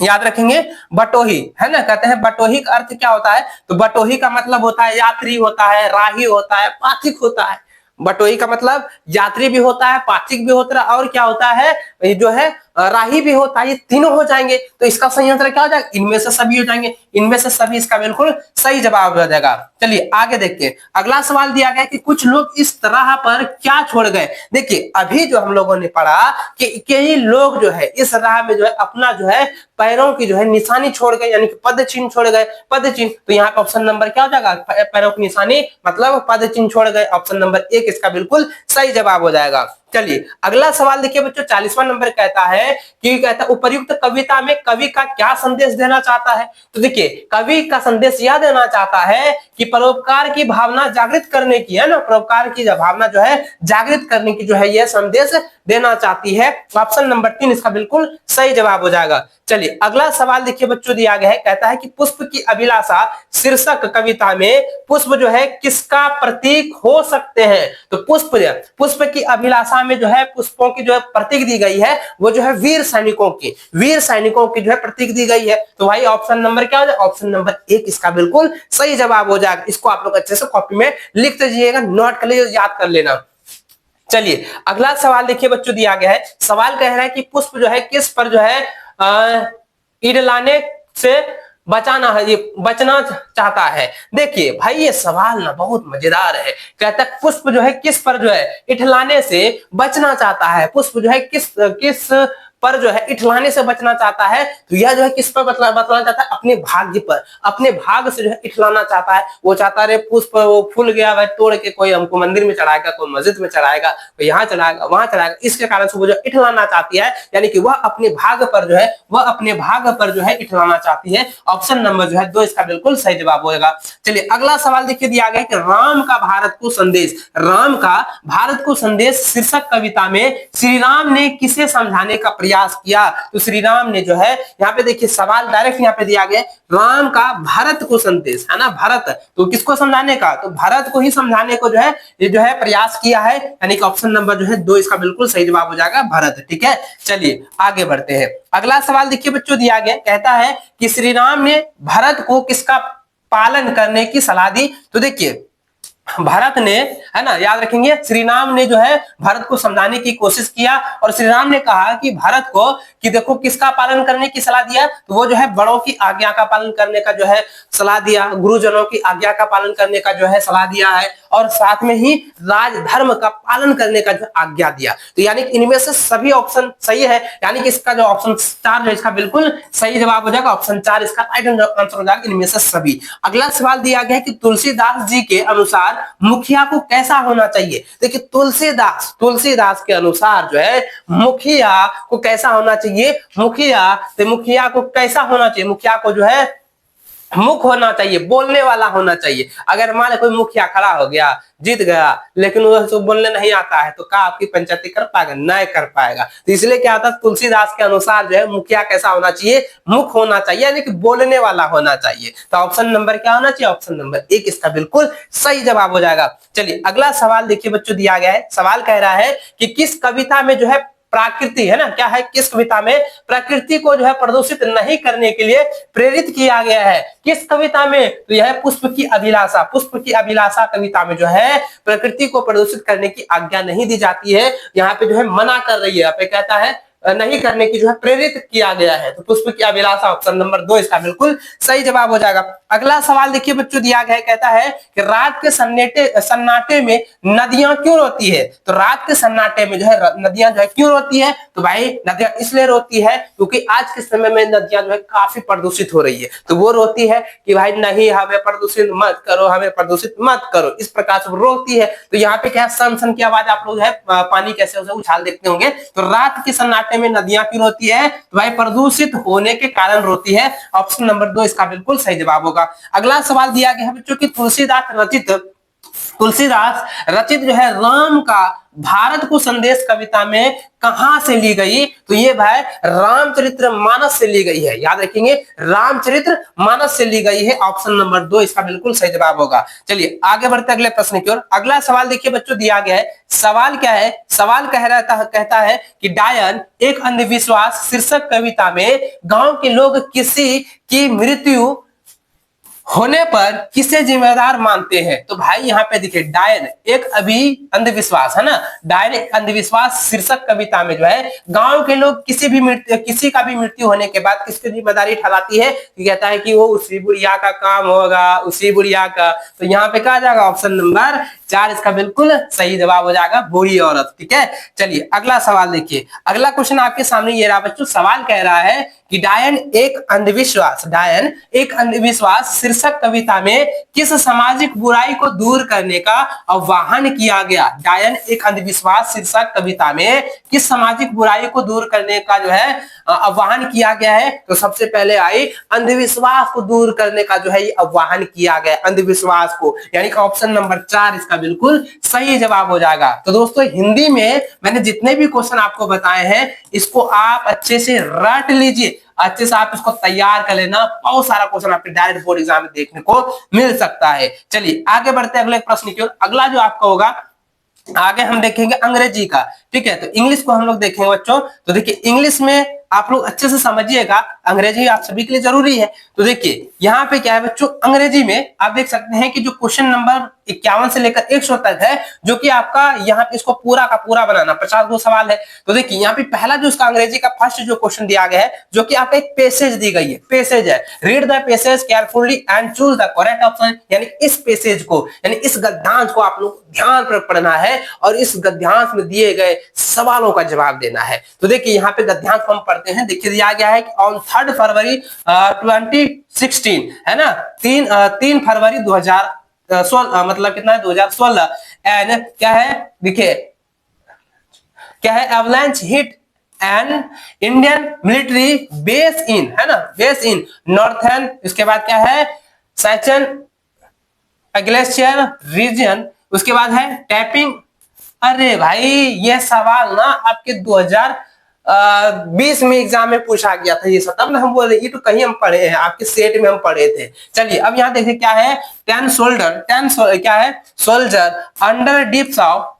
Speaker 1: याद रखेंगे, बटोही, है ना, कहते हैं बटोही का अर्थ क्या होता है। तो बटोही का मतलब होता है यात्री होता है, राही होता है, पाथिक होता है। बटोही का मतलब यात्री भी होता है, पाथिक भी होता है और क्या होता है जो है राही भी होता है। ये तीनों हो जाएंगे तो इसका सही आंसर क्या हो जाएगा, इनमें से सभी हो जाएंगे, इनमें से सभी इसका बिल्कुल सही जवाब हो जाएगा। चलिए आगे देखते हैं। अगला सवाल दिया गया कि कुछ लोग इस तरह पर क्या छोड़ गए। देखिए अभी जो हम लोगों ने पढ़ा कि कई लोग जो है इस राह में जो है अपना जो है पैरों की जो है निशानी छोड़ गए, यानी कि पद चिन्ह छोड़ गए, पद चिन्ह। तो यहाँ पे ऑप्शन नंबर क्या हो जाएगा, पैरों की निशानी मतलब पद चिन्ह छोड़ गए। ऑप्शन नंबर 1 इसका बिल्कुल सही जवाब हो जाएगा। चलिए अगला सवाल देखिए बच्चों, 40वां नंबर कहता है कि कहता है उपर्युक्त कविता में कवि का क्या संदेश देना चाहता है। तो देखिए कवि का संदेश यह देना चाहता है कि परोपकार की भावना जागृत करने की, है ना, परोपकार की भावना जो है जागृत करने की जो है यह संदेश देना चाहती है। ऑप्शन नंबर 3 इसका बिल्कुल सही जवाब हो जाएगा। चलिए अगला सवाल देखिए बच्चों दिया गया है, कहता है कि पुष्प की अभिलाषा शीर्षक कविता में पुष्प जो है किसका प्रतीक हो सकते हैं। तो पुष्प की अभिलाषा में जो है पुष्पों की जो है प्रतीक दी गई है वो जो है वीर सैनिकों की जो है प्रतीक दी गई है। तो भाई ऑप्शन नंबर क्या हो जाए, ऑप्शन नंबर 1 इसका बिल्कुल सही जवाब हो जाएगा। इसको आप लोग अच्छे से कॉपी में लिख दीजिएगा, नोट कर लीजिए, याद कर लेना। चलिए अगला सवाल देखिए बच्चों दिया गया है, सवाल कह रहा है कि पुष्प जो है किस पर जो है ईडलाने से बचना चाहता है। देखिए भाई ये सवाल ना बहुत मजेदार है। कहता है पुष्प जो है किस पर जो है इठलाने से बचना चाहता है, पुष्प जो है किस पर जो है इठलाने से बचना चाहता है। तो यह जो है किस पर बतलाना चाहता है, अपने भाग्य पर, अपने भाग से जो है इठलाना चाहता है। वो चाहता है पुष्प वो फूल गया वह तोड़ के कोई हमको मंदिर में चढ़ाएगा, कोई मस्जिद में चढ़ाएगा, कोई यहाँ चढ़ाएगा वहां चढ़ाएगा, इसके कारण से वो जो इठलाना चाहती है, यानी कि वह अपने भाग पर जो है इठलाना चाहती है। ऑप्शन नंबर जो है 2 इसका बिल्कुल सही जवाब होगा। चलिए अगला सवाल देखिए दिया गया कि राम का भारत को संदेश शीर्षक कविता में श्री राम ने किसे समझाने का प्रयास किया। तो श्री राम ने जो है यहाँ पे देखिए सवाल डायरेक्ट यहाँ पे दिया गया, राम का भारत को संदेश, है ना, भारत तो किसको समझाने का, तो भारत को ही समझाने को जो है ये जो है प्रयास किया है, यानी कि ऑप्शन नंबर जो है 2 इसका बिल्कुल सही जवाब हो जाएगा, भारत। ठीक है चलिए आगे बढ़ते हैं। अगला सवाल देखिए बच्चों दिया गया, कहता है कि श्री राम ने भारत को किसका पालन करने की सलाह दी। तो देखिए भारत ने, है ना, याद रखेंगे, श्री राम ने जो है भारत को समझाने की कोशिश किया और श्री राम ने कहा कि भारत को कि देखो किसका पालन करने की सलाह दिया, तो वो जो है बड़ों की आज्ञा का पालन करने का जो है सलाह दिया, गुरुजनों की आज्ञा का पालन करने का जो है सलाह दिया है। और साथ में ही राजधर्म का पालन करने का जो आज्ञा दिया। तो यानी कि इनमें से सभी ऑप्शन सही है, यानी कि इसका जो ऑप्शन 4 जो इसका बिल्कुल सही जवाब हो जाएगा। ऑप्शन 4 इसका राइट आंसर हो जाएगा इनमें से सभी। अगला सवाल दिया गया है कि तुलसीदास जी के अनुसार मुखिया को कैसा होना चाहिए। देखिए तुलसीदास के अनुसार जो है मुखिया को कैसा होना चाहिए। मुखिया को कैसा होना चाहिए, मुखिया को जो है मुख होना चाहिए, बोलने वाला होना चाहिए। अगर मान लो कोई मुखिया खड़ा हो गया, जीत गया, लेकिन वो बोलने नहीं आता है, तो क्या आपकी पंचायती कर पाएगा? नहीं कर पाएगा। तो इसलिए क्या होता है, तुलसीदास के अनुसार जो है मुखिया कैसा होना चाहिए, मुख होना चाहिए, यानी कि बोलने वाला होना चाहिए। तो ऑप्शन नंबर क्या होना चाहिए? ऑप्शन नंबर 1 इसका बिल्कुल सही जवाब हो जाएगा। चलिए अगला सवाल देखिए बच्चों, दिया गया है, सवाल कह रहा है कि किस कविता में जो है प्रकृति है ना, क्या है, किस कविता में प्रकृति को जो है प्रदूषित नहीं करने के लिए प्रेरित किया गया है? किस कविता में? तो यह पुष्प की अभिलाषा कविता में जो है प्रकृति को प्रदूषित करने की आज्ञा नहीं दी जाती है, यहाँ पे जो है मना कर रही है, यहाँ पे कहता है नहीं करने की जो है प्रेरित किया गया है। तो पुष्प की अभिलाषा ऑप्शन नंबर 2 इसका बिल्कुल सही जवाब हो जाएगा। अगला सवाल देखिए बच्चों, दिया गया है, कहता है कि रात के सन्नाटे में नदियां क्यों रोती है? तो रात के सन्नाटे में जो है नदियां जो है क्यों रोती है? तो भाई नदियां इसलिए रोती है क्योंकि आज के समय में नदियां जो है काफी प्रदूषित हो रही है। तो वो रोती है कि भाई नहीं, हमें प्रदूषित मत करो, हमें प्रदूषित मत करो, इस प्रकार से रोती है। तो यहाँ पे क्या सन सन की आवाज आप लोग है पानी कैसे उसे उछाल देखते होंगे। तो रात के सन्नाटे में नदियां क्यों रोती है? तो भाई प्रदूषित होने के कारण रोती है। ऑप्शन नंबर 2 इसका बिल्कुल सही जवाब होगा। अगला सवाल दिया गया है बच्चों कि तुलसीदास रचित जो है राम का भारत को संदेश कविता में कहां से ली गई? तो ये भाई रामचरितमानस से ली गई है, याद रखेंगे, रामचरितमानस से ली गई है। ऑप्शन नंबर 2 इसका बिल्कुल सही जवाब होगा। चलिए आगे बढ़ते अगले प्रश्न की ओर। अगला सवाल देखिए बच्चों, दिया गया है, सवाल क्या है? सवाल कहता है कि डायन एक अंधविश्वास शीर्षक कविता में गांव के लोग किसी की मृत्यु होने पर किसे जिम्मेदार मानते हैं? तो भाई यहाँ पे देखिए डायन एक अंधविश्वास है ना, डायन एक अंधविश्वास शीर्षक कविता में जो है गांव के लोग किसी का भी मृत्यु होने के बाद किसकी जिम्मेदारी ठहराती है? तो कहता है कि वो उसी बुढ़िया का काम होगा, उसी बुढ़िया का। तो यहाँ पे कहा जाएगा ऑप्शन नंबर 4 इसका बिल्कुल सही जवाब हो जाएगा, बूढ़ी औरत। ठीक है, चलिए अगला सवाल देखिए। अगला क्वेश्चन आपके सामने ये रहा बच्चों, सवाल कह रहा है कि डायन एक अंधविश्वास शीर्षक कविता में किस सामाजिक बुराई को दूर करने का आह्वान किया गया? डायन एक अंधविश्वास शीर्षक कविता में किस सामाजिक बुराई को दूर करने का जो है आह्वान किया गया है? तो सबसे पहले आई अंधविश्वास को दूर करने का जो है ये आह्वान किया गया, अंधविश्वास को, यानी कि ऑप्शन नंबर 4 इसका बिल्कुल सही जवाब हो जाएगा। तो दोस्तों हिंदी में मैंने जितने भी क्वेश्चन आपको बताए हैं इसको आप अच्छे से रट लीजिए, अच्छे से आप इसको तैयार कर लेना। बहुत सारा क्वेश्चन आपके डायरेक्ट बोर्ड एग्जाम में देखने को मिल सकता है। चलिए आगे बढ़ते हैं अगले प्रश्न की ओर। अगला जो आपका होगा, आगे हम देखेंगे अंग्रेजी का। ठीक है, तो इंग्लिश को हम लोग देखेंगे बच्चों। तो देखिए इंग्लिश में आप लोग अच्छे से समझिएगा, अंग्रेजी आप सभी के लिए जरूरी है। तो देखिए यहाँ पे क्या है बच्चों, अंग्रेजी में आप देख सकते हैं कि जो क्वेश्चन नंबर 51 से लेकर 100 तक है, जो कि आपका यहाँ पे इसको पूरा का पूरा बनाना 50 गो सवाल है। तो देखिए यहाँ पे पहला जो इसका अंग्रेजी का फर्स्ट जो क्वेश्चन दिया गया है, जो कि आपका एक पैसेज दी गई है, पैसेज है, read the passage carefully and choose the correct option. यानी इस पैसेज को, यानी इस गद्यांश को आप लोग ध्यान पर पढ़ना है और इस गद्यांश में दिए गए सवालों का जवाब देना है। तो देखिए यहाँ पे गद्यांश हम पढ़ते हैं। देखिए दिया गया है कि ऑन 3 फरवरी 2016 है ना, 3 फरवरी 2016, मतलब कितना है 2016, एंड क्या है देखिए क्या है, avalanche hit an Indian military base in, है ना, बेस इन नॉर्थर्न, इसके बाद क्या है सैचन ग्लेशियर रीजन, उसके बाद है टैपिंग। अरे भाई ये सवाल ना आपके 2020 में एग्जाम में पूछा गया था ये सब, तब ना हम बोल रहे ये तो कहीं हम पढ़े हैं, आपके सेट में हम पढ़े थे। चलिए अब यहाँ देखिए क्या है, 10 क्या है soldier under dips of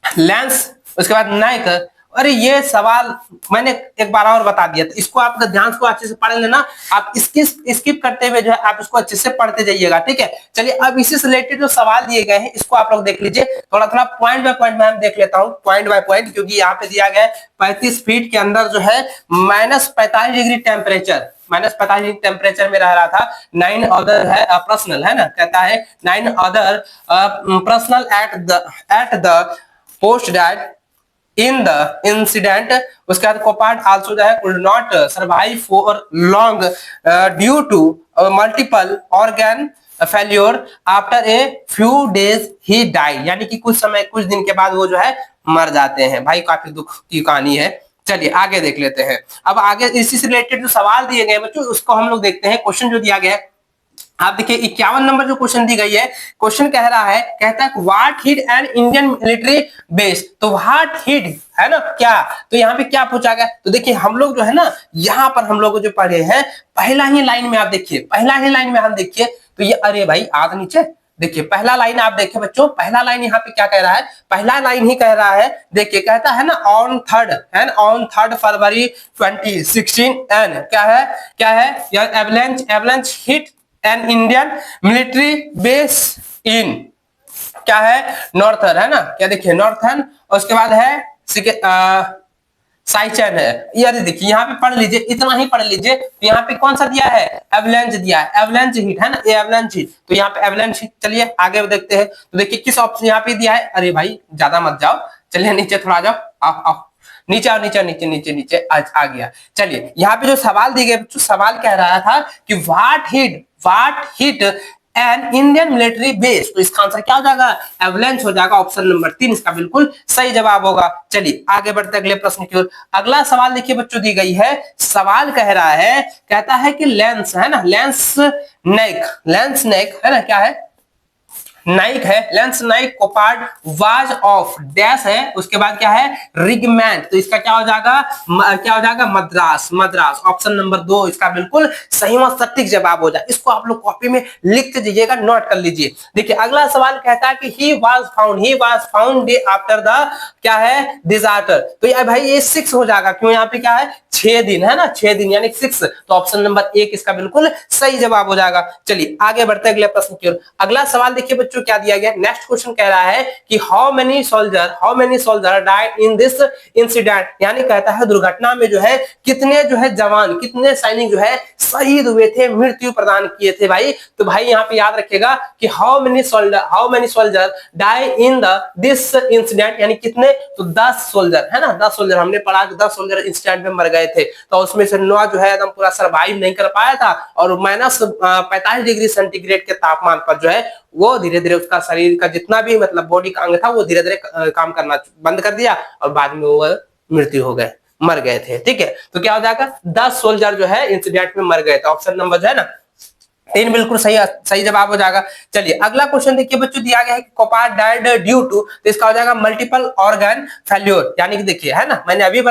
Speaker 1: lens, उसके बाद नाइक। अरे ये सवाल मैंने एक बार और बता दिया था, इसको आप ध्यान को अच्छे से पढ़ लेना, आप स्किप करते हुए जो है आप इसको अच्छे से पढ़ते जाइएगा। ठीक है, चलिए अब इसी से रिलेटेड जो सवाल दिए गए हैं इसको आप लोग देख लीजिए, थोड़ा थोड़ा पॉइंट बाय पॉइंट मैं देख लेता हूँ, पॉइंट बाय पॉइंट, क्योंकि यहाँ पे दिया गया है 35 फीट के अंदर जो है -45 डिग्री टेम्परेचर, -45 टेम्परेचर में रह रहा था। 9 अदर है पर्सनल, है ना, कहता है 9 other personnel at the post that in the incident. उसके बाद कोपार्ड आल्सो जो है could not survive for long due to multiple organ failure after a few days ही डाई, यानी कि कुछ दिन के बाद वो जो है मर जाते हैं। भाई काफी दुख की कहानी है। चलिए आगे देख लेते हैं। अब आगे इसी से रिलेटेड जो सवाल दिए गए बच्चों उसको हम लोग देखते हैं। क्वेश्चन जो दिया गया है आप देखिए 51 नंबर जो क्वेश्चन दी गई है, क्वेश्चन कह रहा है, कहता है what hit an Indian military base. तो व्हाट हिट है ना क्या, तो यहाँ पे क्या पूछा गया, तो देखिए हम लोग जो है ना यहाँ पर हम लोग जो पढ़े हैं पहला ही लाइन में, आप देखिए पहला ही लाइन में हम देखिए तो ये, अरे भाई आग नीचे देखिए पहला लाइन आप देखिए बच्चों, पहला लाइन यहाँ पे क्या कह रहा है, पहला लाइन ही कह रहा है, देखिए कहता है ना ऑन 3 फरवरी 2016 एंड क्या है यह avalanche hit an Indian military base in क्या है नॉर्थर्न, है ना, क्या देखिए नॉर्थर्न, और उसके बाद है साइचन है। यार देखिए यहाँ पे पढ़ लीजिए, इतना ही पढ़ लीजिए। तो यहाँ पे कौन सा दिया है, एवलांच दिया है, एवलांच हिट है ना, ये एवलांच हिट, तो यहाँ पे एवलांच हिट। चलिए आगे देखते हैं। तो देखिए किस ऑप्शन यहाँ पे दिया है, अरे भाई ज्यादा मत जाओ, चलिए नीचे थोड़ा जाओ, आओ नीचे आओ, नीचे आ गया। चलिए यहाँ पे जो सवाल दिए गए, सवाल कह रहा था कि what hit an Indian military base, तो इसका आंसर क्या हो जाएगा, एवलांच हो जाएगा। ऑप्शन नंबर 3 इसका बिल्कुल सही जवाब होगा। चलिए आगे बढ़ते अगले प्रश्न की ओर। अगला सवाल देखिए बच्चों दी गई है, सवाल कह रहा है, कहता है कि लेंस है ना, लेंस नेक है ना, क्या है नाइक है, lens like leopard was of dash है, उसके बाद क्या है रिगमेंट, तो इसका क्या हो जाएगा मद्रास। ऑप्शन नंबर 2 इसका बिल्कुल सही व सटीक जवाब हो जाए। इसको आप लोग कॉपी में लिख के जाइएगा, नोट कर लीजिए। देखिए अगला सवाल कहता है कि he was found day after the क्या है डिजास्टर, तो यार भाई ये 6 हो जाएगा, क्यों यहाँ पे क्या है 6 दिन है ना, 6 दिन यानी 6, तो ऑप्शन नंबर 1 इसका बिल्कुल सही जवाब हो जाएगा। चलिए आगे बढ़ते अगले प्रश्न की ओर। अगला सवाल देखिए बच्चों क्या दिया गया, नेक्स्ट क्वेश्चन कह रहा है कि how many soldier died in this incident, यानी कहता है दुर्घटना में जो है कितने जो है जवान, कितने सैनिक जो है शहीद हुए थे, मृत्यु प्रदान किए थे भाई। तो भाई यहाँ पे याद रखेगा कि how many soldier die in this incident, यानी कितने, तो 10 सोल्जर है ना, 10 सोल्जर हमने पढ़ा कि 10 सोल्जर इंसिडेंट में मर गए थे, तो उसमें से 9 जो है एकदम पूरा सर्वाइव नहीं कर पाया था, और -45 डिग्री सेंटीग्रेड के तापमान पर जो है वो धीरे धीरे उसका शरीर का जितना भी मतलब बॉडी का अंग था वो धीरे धीरे काम करना बंद कर दिया, और बाद में वो मृत्यु हो गए, मर गए थे। ठीक है, तो क्या हो जाएगा 10 सोल्जर जो है इंसिडेंट में मर गए थे। ऑप्शन नंबर जो है ना 3 बिल्कुल सही जवाब हो जाएगा। चलिए अगला क्वेश्चन देखिए बच्चों, दिया गया है कि कोपार्ड डाइड ड्यू टू, तो इसका हो जाएगा मल्टीपल ऑर्गन फेल्योर, यानी कि देखिए है ना, मैंने अभी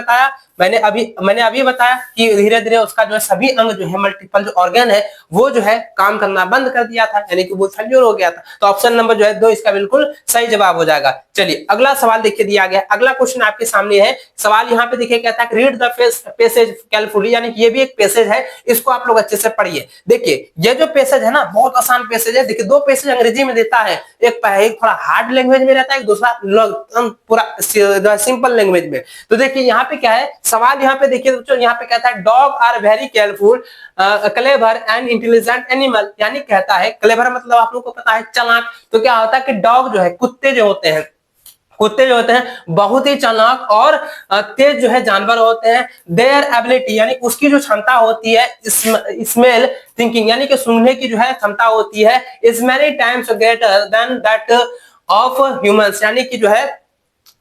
Speaker 1: बताया कि धीरे धीरे उसका जो है सभी अंग जो है मल्टीपल जो ऑर्गन है वो जो है काम करना बंद कर दिया था, यानी कि वो फेल्योर हो गया था। तो ऑप्शन नंबर जो है 2 इसका बिल्कुल सही जवाब हो जाएगा। चलिए अगला सवाल देखिए दिया गया, अगला क्वेश्चन आपके सामने है। सवाल यहाँ पे देखिए कहता है रीड द पैसेज केयरफुली, यानी कि ये भी एक पैसेज है, इसको आप लोग अच्छे से पढ़िए। देखिए ये जो पैसेज है ना बहुत आसान पैसेज है। देखिए 2 पैसेज अंग्रेजी में देता है, एक थोड़ा हार्ड लैंग्वेज में रहता है, दूसरा पूरा सिंपल लैंग्वेज में। तो देखिए यहाँ पे क्या है सवाल, यहाँ पे देखिए बच्चों, यहाँ पे कहता है dog are very careful clever and intelligent animal, यानी कहता है क्लेवर मतलब आप लोगों को पता है चालाक, तो क्या होता है कि डॉग जो है कुत्ते जो होते हैं बहुत ही चालाक और तेज जो है जानवर होते हैं। देयर एबिलिटी, यानी उसकी जो क्षमता होती है स्मेल थिंकिंग, यानी कि सूंघने की जो है क्षमता होती है, is many times greater than that of humans, यानी कि जो है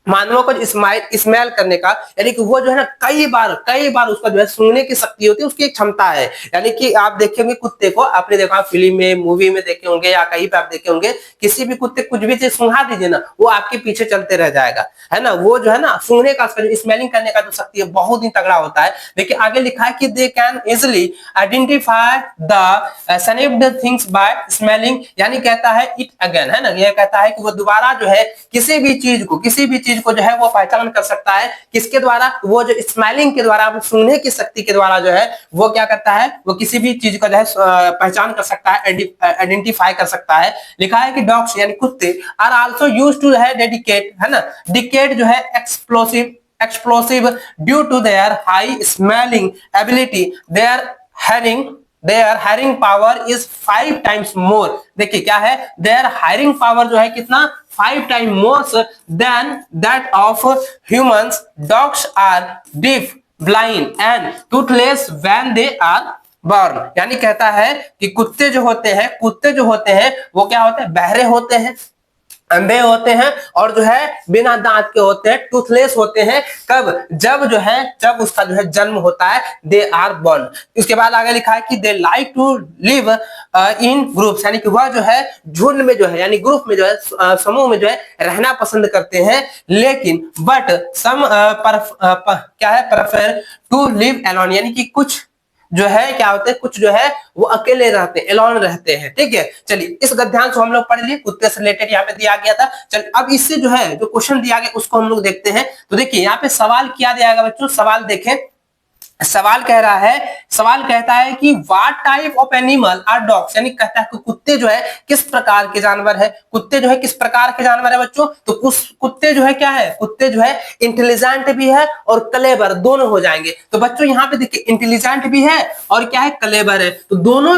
Speaker 1: मानवों को स्मेल करने का, यानी कि वो जो है ना कई बार उसका जो है सूंघने की शक्ति होती है, उसकी एक क्षमता है। यानी कि आप देखेंगे कुत्ते को, आपने देखा फिल्म में मूवी में देखे होंगे या कहीं पे आप देखे होंगे, किसी भी कुत्ते कुछ भी चीज सूंघा दीजिए ना वो आपके पीछे चलते रह जाएगा, है ना। वो जो है ना सूंघने का स्मेलिंग करने का जो शक्ति है बहुत ही तगड़ा होता है। देखिए आगे लिखा है कि they can easily identify the sniffed things by smelling, यानी कहता है इट अगेन, है ना, ये कहता है कि वो दोबारा जो है किसी भी चीज को जो है वो पहचान कर सकता है, किसके द्वारा, वो जो स्मेलिंग के द्वारा, सूंघने की शक्ति के द्वारा जो है वो क्या करता है, वो किसी भी चीज को जो है पहचान कर सकता है, आइडेंटिफाई कर सकता है। लिखा है कि डॉग्स यानी कुत्ते आर आल्सो यूज्ड टू है डेडिकेट, है ना, डिकेट जो है explosive due to their high smelling ability, their hearing, their hearing power is 5 times more. देखिए क्या है, देयर हायरिंग पावर जो है कितना, 5 time more than that of humans. Dogs are deaf, blind and toothless when they are born. यानी कहता है कि कुत्ते जो होते हैं, कुत्ते जो होते हैं वो क्या होते हैं, बहरे होते हैं, अंधे होते हैं, और जो है बिना दांत के होते हैं, टूथलेस होते हैं। कब, जब जो है, जब उसका जो है जन्म होता है, दे आर बॉर्न। उसके बाद आगे लिखा है कि they like to live in groups, यानी कि वह जो है झुंड में जो है, यानी ग्रुप में जो है, समूह में जो है रहना पसंद करते हैं। लेकिन बट सम क्या है, प्रेफर टू लिव अलोन, यानी कि कुछ जो है क्या होते हैं, कुछ जो है वो अकेले रहते हैं, एलोन रहते हैं। ठीक है, चलिए इस गद्यांश को हम लोग पढ़ लिए, कुत्ते से रिलेटेड यहाँ पे दिया गया था। चलिए अब इससे जो है जो क्वेश्चन दिया गया उसको हम लोग देखते हैं। तो देखिए यहाँ पे सवाल क्या दिया गया बच्चों, सवाल देखें। सवाल कह रहा है, सवाल कहता है कि what type of animal are dogs, यानी कहता है कि कुत्ते जो है किस प्रकार के जानवर है, कुत्ते जो है किस प्रकार के जानवर है बच्चों। तो उस कुत्ते जो है क्या है, कुत्ते जो है इंटेलिजेंट भी है और क्लेवर, दोनों हो जाएंगे। तो बच्चों यहाँ पे देखिए इंटेलिजेंट भी है और क्या है, क्लेवर है। तो दोनों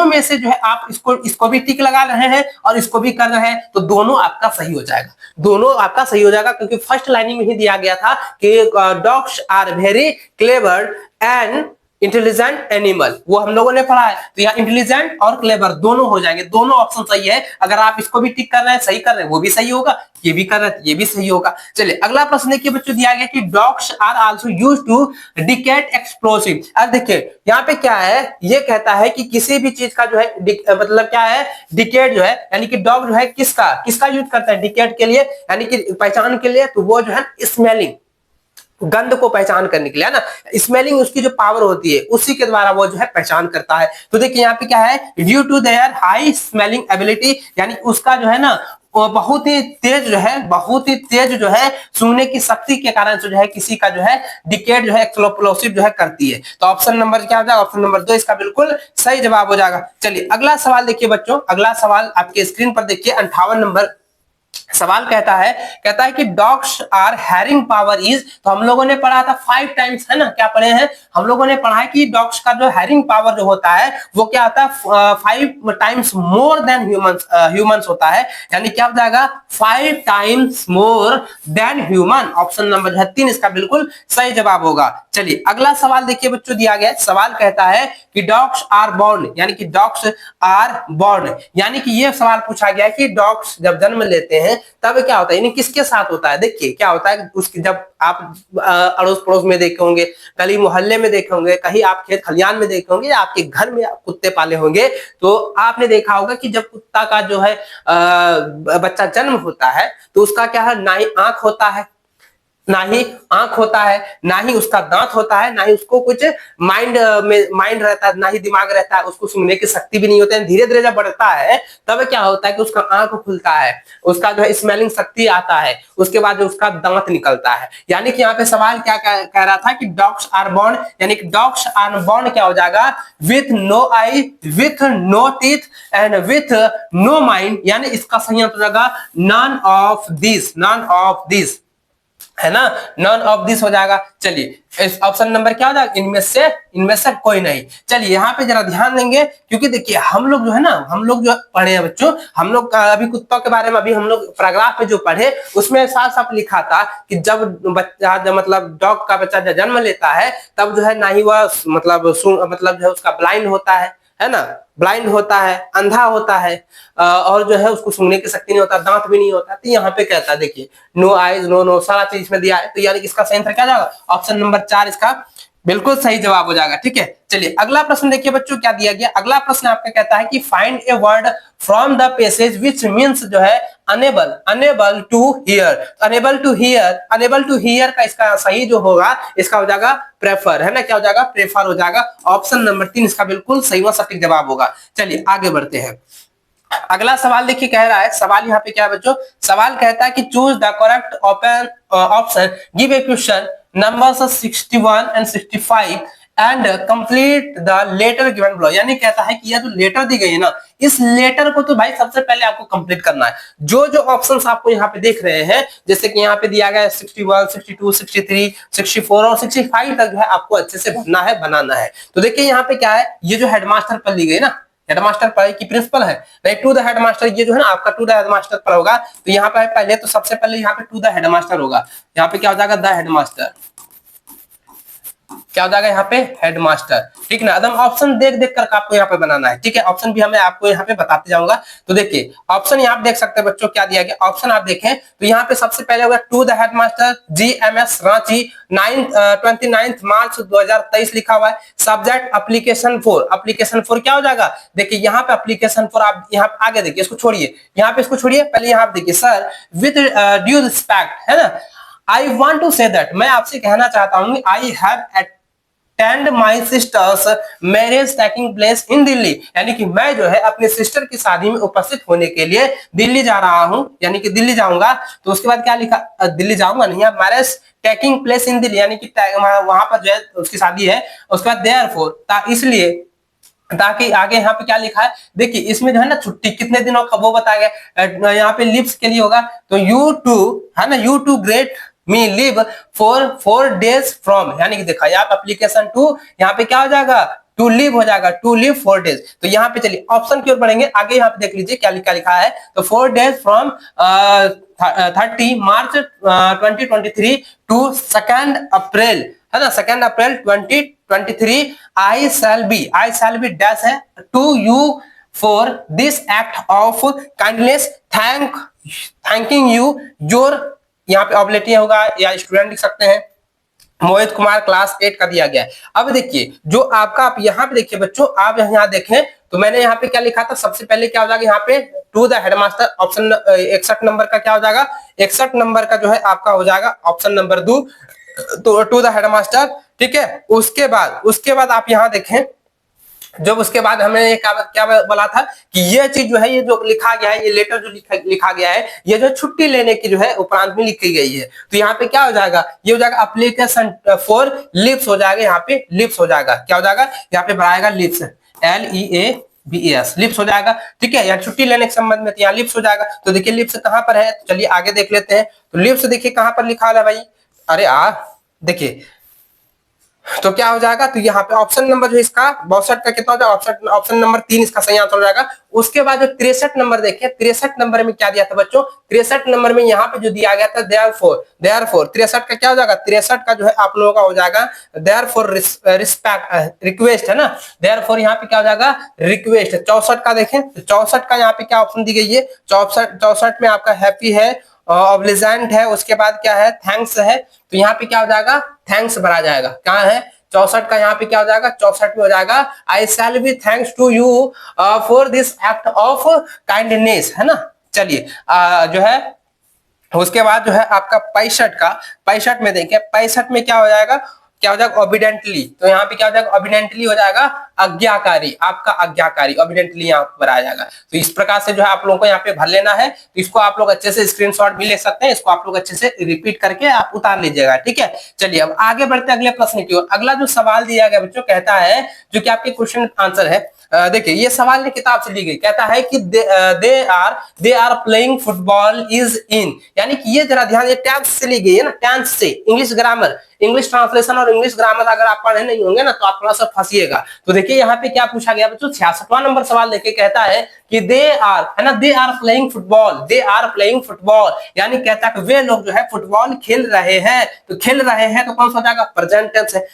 Speaker 1: में से जो है आप इसको भी टिक लगा रहे हैं और इसको भी कर रहे हैं, तो दोनों आपका सही हो जाएगा, दोनों आपका सही हो जाएगा। क्योंकि फर्स्ट लाइनिंग में ही दिया गया था कि dogs are very clever and intelligent animal, वो हम लोगों ने पढ़ा है। तो यहाँ इंटेलिजेंट और क्लेवर दोनों हो जाएंगे, दोनों ऑप्शन सही है। अगर आप इसको भी टिक कर रहे हैं, सही कर रहे हैं, वो भी सही होगा, ये भी कर रहे हैं, ये भी सही होगा। चलिए अगला प्रश्न देखिए बच्चों, दिया गया कि dogs are also used to detect explosive. अब देखिए यहाँ पे क्या है, ये कहता है कि किसी भी चीज का जो है मतलब क्या है, डिकेट जो है, यानी कि डॉग जो है किसका किसका यूज करता है डिकेट के लिए, यानी कि पहचान के लिए। तो वो जो है स्मेलिंग, गंध को पहचान करने के लिए, है ना, स्मेलिंग उसकी जो पावर होती है उसी के द्वारा वो जो है पहचान करता है। तो देखिए यहाँ पे क्या है, due to their high smelling ability, यानी उसका जो है ना वो बहुत ही तेज जो है, बहुत ही तेज जो है सूंघने की शक्ति के कारण से जो है किसी का जो है डिकेट जो है एक्सप्लोसिव जो है करती है। तो ऑप्शन नंबर क्या हो जाएगा, ऑप्शन नंबर 2 इसका बिल्कुल सही जवाब हो जाएगा। चलिए अगला सवाल देखिए बच्चों, अगला सवाल आपके स्क्रीन पर देखिए 58 नंबर सवाल कहता है कि dogs are hearing power is, तो हम लोगों ने पढ़ा था 5 टाइम्स, है ना, क्या पढ़े हैं हम लोगों ने, पढ़ा है कि डॉग्स का जो हैरिंग पावर जो होता है वो क्या होता है, 5 टाइम्स मोर देन ह्यूमंस होता है। यानी क्या हो जाएगा, 5 times more than human. Option number 3 इसका बिल्कुल सही जवाब होगा। चलिए अगला सवाल देखिए बच्चों, दिया गया सवाल कहता है कि डॉग्स आर बॉर्न, यानी कि डॉग्स आर बॉर्न, यानी कि ये सवाल पूछा गया कि डॉग्स जब जन्म लेते हैं तब क्या होता है, यानी किसके साथ होता है। देखिए क्या होता है, उसकी जब आप अड़ोस पड़ोस में देखे होंगे, गली मोहल्ले में देखे होंगे, कहीं आप खेत खलियान में देखे होंगे, या आपके घर में आप कुत्ते पाले होंगे, तो आपने देखा होगा कि जब कुत्ता का जो है बच्चा जन्म होता है तो उसका क्या है, ना ही आंख होता है, ना ही आंख होता है, ना ही उसका दांत होता है, ना ही उसको कुछ माइंड रहता है, ना ही दिमाग रहता है, उसको सुनने की शक्ति भी नहीं होती है। धीरे धीरे जब बढ़ता है तब क्या होता है कि उसका आंख खुलता है, उसका जो है स्मेलिंग शक्ति आता है, उसके बाद जो उसका दांत निकलता है। यानी कि यहाँ पे सवाल क्या कह रहा था कि डॉग्स आर बॉर्न, यानी कि डॉग्स आर बॉर्न क्या हो जाएगा, with no eye, with no teeth and with no mind, यानी इसका सही आंसर हो जाएगा none of this, none of this, है ना, नन ऑफ दिस हो जाएगा। चलिए इस ऑप्शन नंबर क्या हो जाएगा, इनमें से कोई नहीं। चलिए यहाँ पे जरा ध्यान देंगे, क्योंकि देखिए हम लोग जो है ना, हम लोग जो पढ़े हैं बच्चों, हम लोग अभी कुत्तों के बारे में अभी हम लोग पैराग्राफ में जो पढ़े उसमें साफ साफ लिखा था कि जब बच्चा मतलब डॉग का बच्चा जब जन्म लेता है तब जो है ना ही वह मतलब जो है उसका ब्लाइंड होता है ना, ब्लाइंड होता है, अंधा होता है, और जो है उसको सूंघने की शक्ति नहीं होता, दांत भी नहीं होता। तो यहाँ पे कहता है देखिए नो आईज, नो नो, सारा चीज इसमें दिया है। तो यानी इसका सही आंसर क्या जाएगा, ऑप्शन नंबर 4 इसका बिल्कुल सही जवाब हो जाएगा। ठीक है, चलिए अगला प्रश्न देखिए बच्चों, क्या दिया गया। अगला प्रश्न आपका कहता है कि find a word from the passage which means जो है unable to hear. Unable to hear का इसका सही जो होगा इसका हो जाएगा प्रेफर, है ना, क्या हो जाएगा, प्रेफर हो जाएगा। ऑप्शन नंबर 3 इसका बिल्कुल सही व सटीक जवाब होगा। चलिए आगे बढ़ते हैं। अगला सवाल देखिए कह रहा है, सवाल यहाँ पे क्या है बच्चों, सवाल कहता है कि choose the correct option, give a question numbers 61 and 65 and complete the letter given below, यानी कहता है कि यह जो लेटर दी गई है ना, इस लेटर को तो भाई सबसे पहले आपको कंप्लीट करना है। जो जो ऑप्शंस आपको यहाँ पे देख रहे हैं, जैसे कि यहाँ पे दिया गया है 61, 62, 63, 64 और 65 तक जो है आपको अच्छे से भरना है, बनाना है। तो देखिए यहाँ पे क्या है, ये जो हेडमास्टर पर ली गई ना, हेडमास्टर पर की प्रिंसिपल है, नहीं टू द हेडमास्टर, ये जो है ना आपका टू द हेडमास्टर पर होगा। तो यहाँ पे पहले तो सबसे पहले यहाँ पे टू द हेडमास्टर होगा, यहाँ पे क्या हो जाएगा, द हेडमास्टर, क्या हो जाएगा यहाँ पे, हेडमास्टर। ठीक ना, एकदम ऑप्शन देख देख कर आपको यहाँ पे बनाना है। ठीक है, ऑप्शन भी हमें आपको यहाँ पे बताते जाऊंगा। तो देखिए ऑप्शन यहाँ पे देख सकते हैं बच्चों, क्या दिया गया ऑप्शन आप देखें तो यहाँ पे सबसे पहले होगा to the headmaster GMS Ranchi 29 March 2023 लिखा हुआ है। Subject application for, application for क्या हो जाएगा, देखिए यहाँ पे एप्लीकेशन फॉर, आप यहाँ पे आगे देखिए, इसको छोड़िए, यहाँ पे इसको छोड़िए, पहले यहाँ पे देखिए, सर विद ड्यू रिस्पेक्ट, है ना, I want to say that, मैं आपसे कहना चाहता हूँ, I have attend my sister's marriage taking place in Delhi, यानी कि मैं जो है अपने सिस्टर की शादी में उपस्थित होने के लिए दिल्ली जा रहा हूं, यानी कि दिल्ली जाऊंगा। तो उसके बाद क्या लिखा, दिल्ली जाऊंगा नहीं, marriage taking place in Delhi, यानी कि वहां पर जो है उसकी शादी है। उसके बाद देयरफॉर, इसलिए, ताकि आगे यहाँ पे क्या लिखा है, देखिए इसमें जो है ना छुट्टी कितने दिनों का वो बताया गया, यहाँ पे लिव्स के लिए होगा, तो यू टू, है ना, you to grant me leave for 4 days from, यानी कि देखा यहाँ पे एप्लीकेशन टू, यहाँ पे क्या हो जाएगा, टू लिव हो जाएगा, टू लिव 4 days। तो यहाँ पे चलिए ऑप्शन की ओर बढ़ेंगे, आगे यहाँ पे देख लीजिए क्या लिखा है, तो 4 days from 30 March 2023 to 2 April, है ना, 2 April 2023, I shall be dash है to you for this act of kindness, thanking you your, यहाँ पे ऑब्लेटी होगा या स्टूडेंट लिख सकते हैं, मोहित कुमार क्लास 8 का दिया गया है। अब देखिए जो आपका, आप यहाँ पे देखिए बच्चों, आप यहाँ देखें तो मैंने यहाँ पे क्या लिखा था, सबसे पहले क्या हो जाएगा यहाँ पे to the headmaster, option 61 number का क्या हो जाएगा, 61 नंबर का जो है आपका हो जाएगा ऑप्शन नंबर 2, तो टू द हेडमास्टर। ठीक है, उसके बाद आप यहाँ देखें, जब उसके बाद हमने क्या बोला था कि ये चीज जो है, ये जो लिखा गया है, ये लेटर जो लिखा गया है, ये जो छुट्टी लेने की जो है उपरांत में लिखी गई है। तो यहाँ पे क्या हो जाएगा, ये हो जाएगा एप्लीकेशन फॉर लिव्स हो जाएगा, यहाँ पे लिव्स हो जाएगा, क्या हो जाएगा, यहाँ पे बढ़ाएगा लिव्स, LEAVES, लिव्स हो जाएगा। ठीक है, यहाँ छुट्टी लेने के संबंध में, तो यहाँ लिव्स हो जाएगा। तो देखिए लिव्स कहाँ पर है, तो चलिए आगे देख लेते हैं। तो लिव्स देखिए कहाँ पर लिखा है भाई, अरे देखिए, तो क्या हो जाएगा, तो यहाँ पे ऑप्शन नंबर जो इसका 62 का कितना हो जाएगा, ऑप्शन नंबर 3 इसका सही आंसर हो जाएगा। उसके बाद जो 63 नंबर देखिए, 63 नंबर में क्या दिया था बच्चों, 63 नंबर में यहाँ पे जो दिया गया था देयरफॉर, 63 का क्या हो जाएगा, 63 का जो है आप लोगों का हो जाएगा देयरफॉर रिस्पेक्ट, रिक्वेस्ट, है ना, देयरफॉर यहाँ पे क्या हो जाएगा, रिक्वेस्ट। 64 का देखें, तो 64 का यहाँ पे क्या ऑप्शन दी गई है, 64 में आपका हैप्पी है, ऑब्लिजेंट है, उसके बाद क्या है, थैंक्स है। तो यहाँ पे क्या हो जाएगा, थैंक्स भरा जाएगा, कहाँ है 64 का, यहाँ पे क्या हो जाएगा, 64 में हो जाएगा I shall be thanks to you for this act of kindness, है ना। चलिए जो है उसके बाद जो है आपका 65 में देखिए, 65 में क्या हो जाएगा, क्या हो जाएगा, ओबिडेंटली। तो यहाँ पे क्या हो जाएगा, ओबिडेंटली हो जाएगा आज्ञाकारी, आपका आज्ञाकारी, ओबिडेंटली यहाँ पर आ जाएगा। तो इस प्रकार से जो है आप लोगों को यहाँ पे भर लेना है। तो इसको आप लोग अच्छे से स्क्रीनशॉट भी ले सकते हैं, इसको आप लोग अच्छे से रिपीट करके आप उतार लीजिएगा। ठीक है, चलिए अब आगे बढ़ते हैं अगले प्रश्न की ओर। अगला जो सवाल दिया गया बच्चों, कहता है, जो कि आपके क्वेश्चन आंसर है, देखिए ये सवाल ने किताब से ली गई, कहता है कि they are playing football is in, यानी कि ये जरा ध्यान, ये टेंस से ली गई है ना, टेंस से, इंग्लिश ग्रामर, इंग्लिश ट्रांसलेशन और इंग्लिश ग्रामर अगर आप पढ़े नहीं होंगे ना तो आप थोड़ा सा फंसिएगा। तो देखिए यहाँ पे क्या पूछा गया बच्चों, 66वां नंबर सवाल देखिए, कहता है कि दे आर, है ना, they are playing football, they are playing football, यानी कहता है कि वे लोग जो है फुटबॉल खेल रहे हैं। तो खेल रहे हैं तो कौन सा हो जाएगा, प्रेजेंट टेंस है,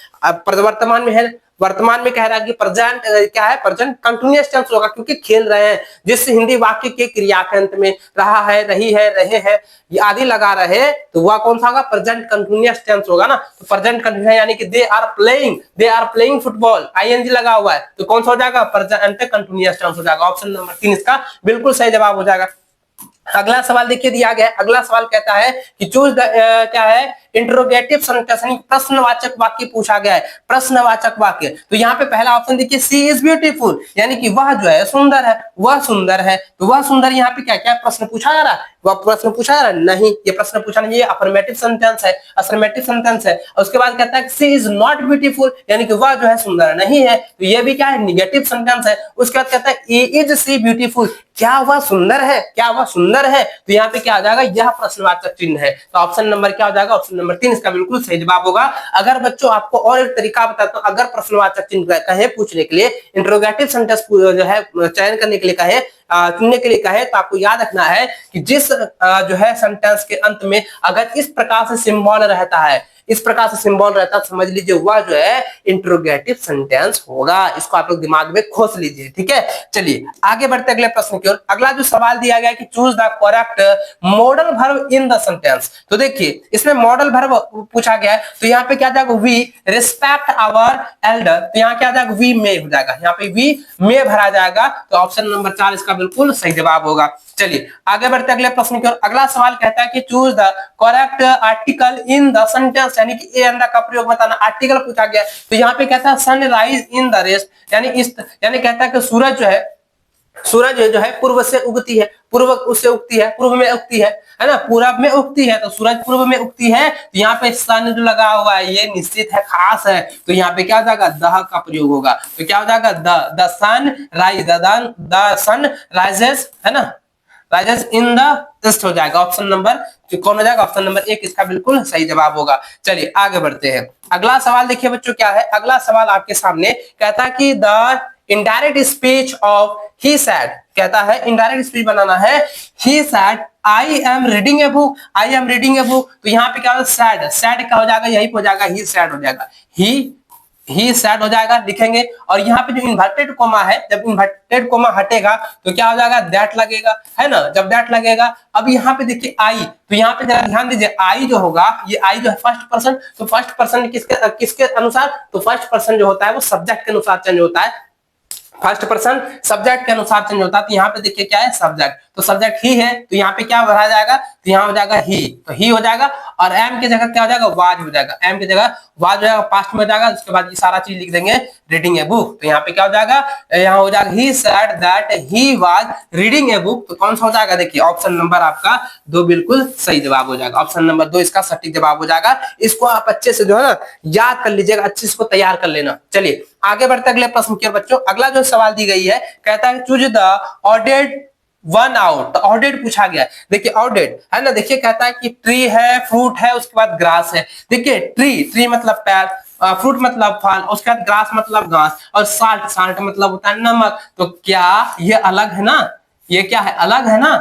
Speaker 1: वर्तमान में है, वर्तमान में कह रहा है कि प्रेजेंट क्या है, प्रेजेंट कंटिन्यूअस टेंस होगा, क्योंकि खेल रहे हैं, जिस हिंदी वाक्य के क्रिया के अंत में रहा है, रही है, रहे हैं ये आदि लगा रहे, तो वह कौन सा होगा, प्रेजेंट कंटिन्यूअस टेंस होगा ना। तो प्रेजेंट कंटिन्यूअस यानी कि they are playing football, ING लगा हुआ है, तो कौन सा हो जाएगा, प्रेजेंट कंटिन्यूअस टेंस हो जाएगा। ऑप्शन नंबर 3 इसका बिल्कुल सही जवाब हो जाएगा। अगला सवाल देखिए दिया गया है। अगला सवाल कहता है कि चूज क्या है, इंट्रोगेटिव सेंटेंस यानी प्रश्नवाचक वाक्य पूछा गया है। प्रश्नवाचक वाक्य, तो यहाँ पे पहला ऑप्शन देखिए, सी इज ब्यूटीफुल, यानी कि वह जो है सुंदर है, वह सुंदर है। तो वह सुंदर यहाँ पे क्या क्या प्रश्न पूछा जा रहा है, वह प्रश्न पूछा जा रहा है? नहीं, ये प्रश्न पूछा नहीं, ये अफर्मेटिव सेंटेंस है, अफर्मेटिव सेंटेंस है। और उसके बाद कहता है सी इज नॉट ब्यूटीफुल, यानी कि वह जो है सुंदर नहीं है, तो ये भी क्या है, निगेटिव सेंटेंस है। उसके बाद कहता है इज सी ब्यूटीफुल, क्या वह सुंदर है, क्या वह सुंदर है? तो यहाँ पे क्या आ जाएगा, यह प्रश्नवाचक चिन्ह है। तो ऑप्शन नंबर क्या हो जाएगा, ऑप्शन नंबर 3 इसका बिल्कुल सही जवाब होगा। अगर बच्चों आपको और एक तरीका बताता हूं, अगर प्रश्नवाचक चिन्ह कहे पूछने के लिए, इंट्रोगेटिव सेंटेंस जो है चयन करने के लिए कहे, चुनने के लिए कहे, तो आपको याद रखना है कि जिस जो है सेंटेंस के अंत में अगर इस प्रकार से सिंबल रहता है, इस प्रकार से सिंबल रहता है, समझ लीजिए वह जो है इंट्रोगेटिव सेंटेंस होगा। इसको आप लोग दिमाग में खोस लीजिए, ठीक है। चलिए आगे बढ़ते अगले प्रश्न की ओर। अगला जो सवाल दिया गया है कि choose the correct modal verb in the sentence. तो देखिए इसमें मॉडल वर्ब पूछा गया है, तो यहाँ पे क्या जाएगा, वी रिस्पेक्ट आवर एल्डर, तो यहाँ क्या जाएगा, वी में हो जाएगा, यहाँ पे वी में भरा जाएगा। तो ऑप्शन नंबर 4 इसका बिल्कुल सही जवाब होगा। चलिए आगे बढ़ते अगले प्रश्न की ओर। अगला सवाल कहता है कि choose the correct article in the sentence, यानी कि ए एंड द का प्रयोग बताना। आर्टिकल पूछा गया, तो यहाँ पे कहता है सनराइज इन द वेस्ट, यानी इस, यानी कहता है कि सूरज जो है पूर्व से उगती है, पूर्व उससे उगती है, पूर्व में उगती है ना, पूरब में उगती है, तो सूरज पूर्व में उगती है। तो यहाँ पे सन जो लगा हुआ है ये निश्चित है, खास है, तो यहाँ पे क्या हो जाएगा, द का प्रयोग होगा। तो क्या हो जाएगा, the sun rise, the sun rises, है ना, राइजेस इन द ईस्ट हो जाएगा। ऑप्शन नंबर कौन हो जाएगा, ऑप्शन नंबर 1 इसका बिल्कुल सही जवाब होगा। चलिए आगे बढ़ते हैं। अगला सवाल देखिए बच्चों क्या है। अगला सवाल आपके सामने कहता है कि the indirect speech of he said, कहता है इनडायरेक्ट स्पीच बनाना है। He said I am reading a book, I am reading a book, तो यहाँ पे क्या होगा, सैड, सैड क्या हो जाएगा, यही हो जाएगा, ही सैड हो जाएगा, ही सैड हो जाएगा, लिखेंगे। और यहाँ पे जो इन्वर्टेड कोमा है, जब इन्वर्टेड कोमा हटेगा तो क्या हो जाएगा, दैट लगेगा, है ना, जब दैट लगेगा। अब यहाँ पे देखिए आई, तो यहाँ पे जरा ध्यान दीजिए, आई जो होगा, ये आई जो है फर्स्ट पर्सन, तो फर्स्ट पर्सन किसके अनुसार, तो फर्स्ट पर्सन जो होता है वो सब्जेक्ट के अनुसार चेंज होता है, फर्स्ट पर्सन सब्जेक्ट के अनुसार चेंज होता है। तो यहाँ पे देखिए क्या है, सब्जेक्ट, तो सब्जेक्ट ही है, तो यहाँ पे क्या भरा जाएगा, तो यहाँ हो जाएगा ही, तो ही हो जाएगा। और एम की जगह क्या हो जाएगा, वाज हो जाएगा, एम की जगह वाज हो जाएगा, पास्ट में हो जाएगा। उसके बाद ये सारा चीज लिख देंगे, रीडिंग ए बुक, तो यहाँ पे क्या हो जाएगा, यहाँ हो जाएगा he said that he was reading a book, तो कौन सा हो जाएगा, देखिए ऑप्शन नंबर आपका 2 बिल्कुल सही जवाब हो जाएगा। ऑप्शन नंबर 2 इसका सटीक जवाब हो जाएगा। इसको आप अच्छे से जो है ना याद कर लीजिएगा, अच्छे से इसको तैयार कर लेना। चलिए आगे बढ़ते अगले प्रश्न की ओर बच्चों। अगला जो सवाल दी गई है, कहता है चूज द ऑर्डेड वन आउट, तो ऑर्डेड पूछा गया है। देखिए ऑर्डेड है ना, देखिए कहता है कि ट्री है, फ्रूट है, उसके बाद ग्रास है। देखिए ट्री मतलब पैर, फ्रूट मतलब फल, उसके बाद ग्रास मतलब घास, और साल्ट मतलब होता है नमक। तो क्या ये अलग है ना, ये क्या है, अलग है ना।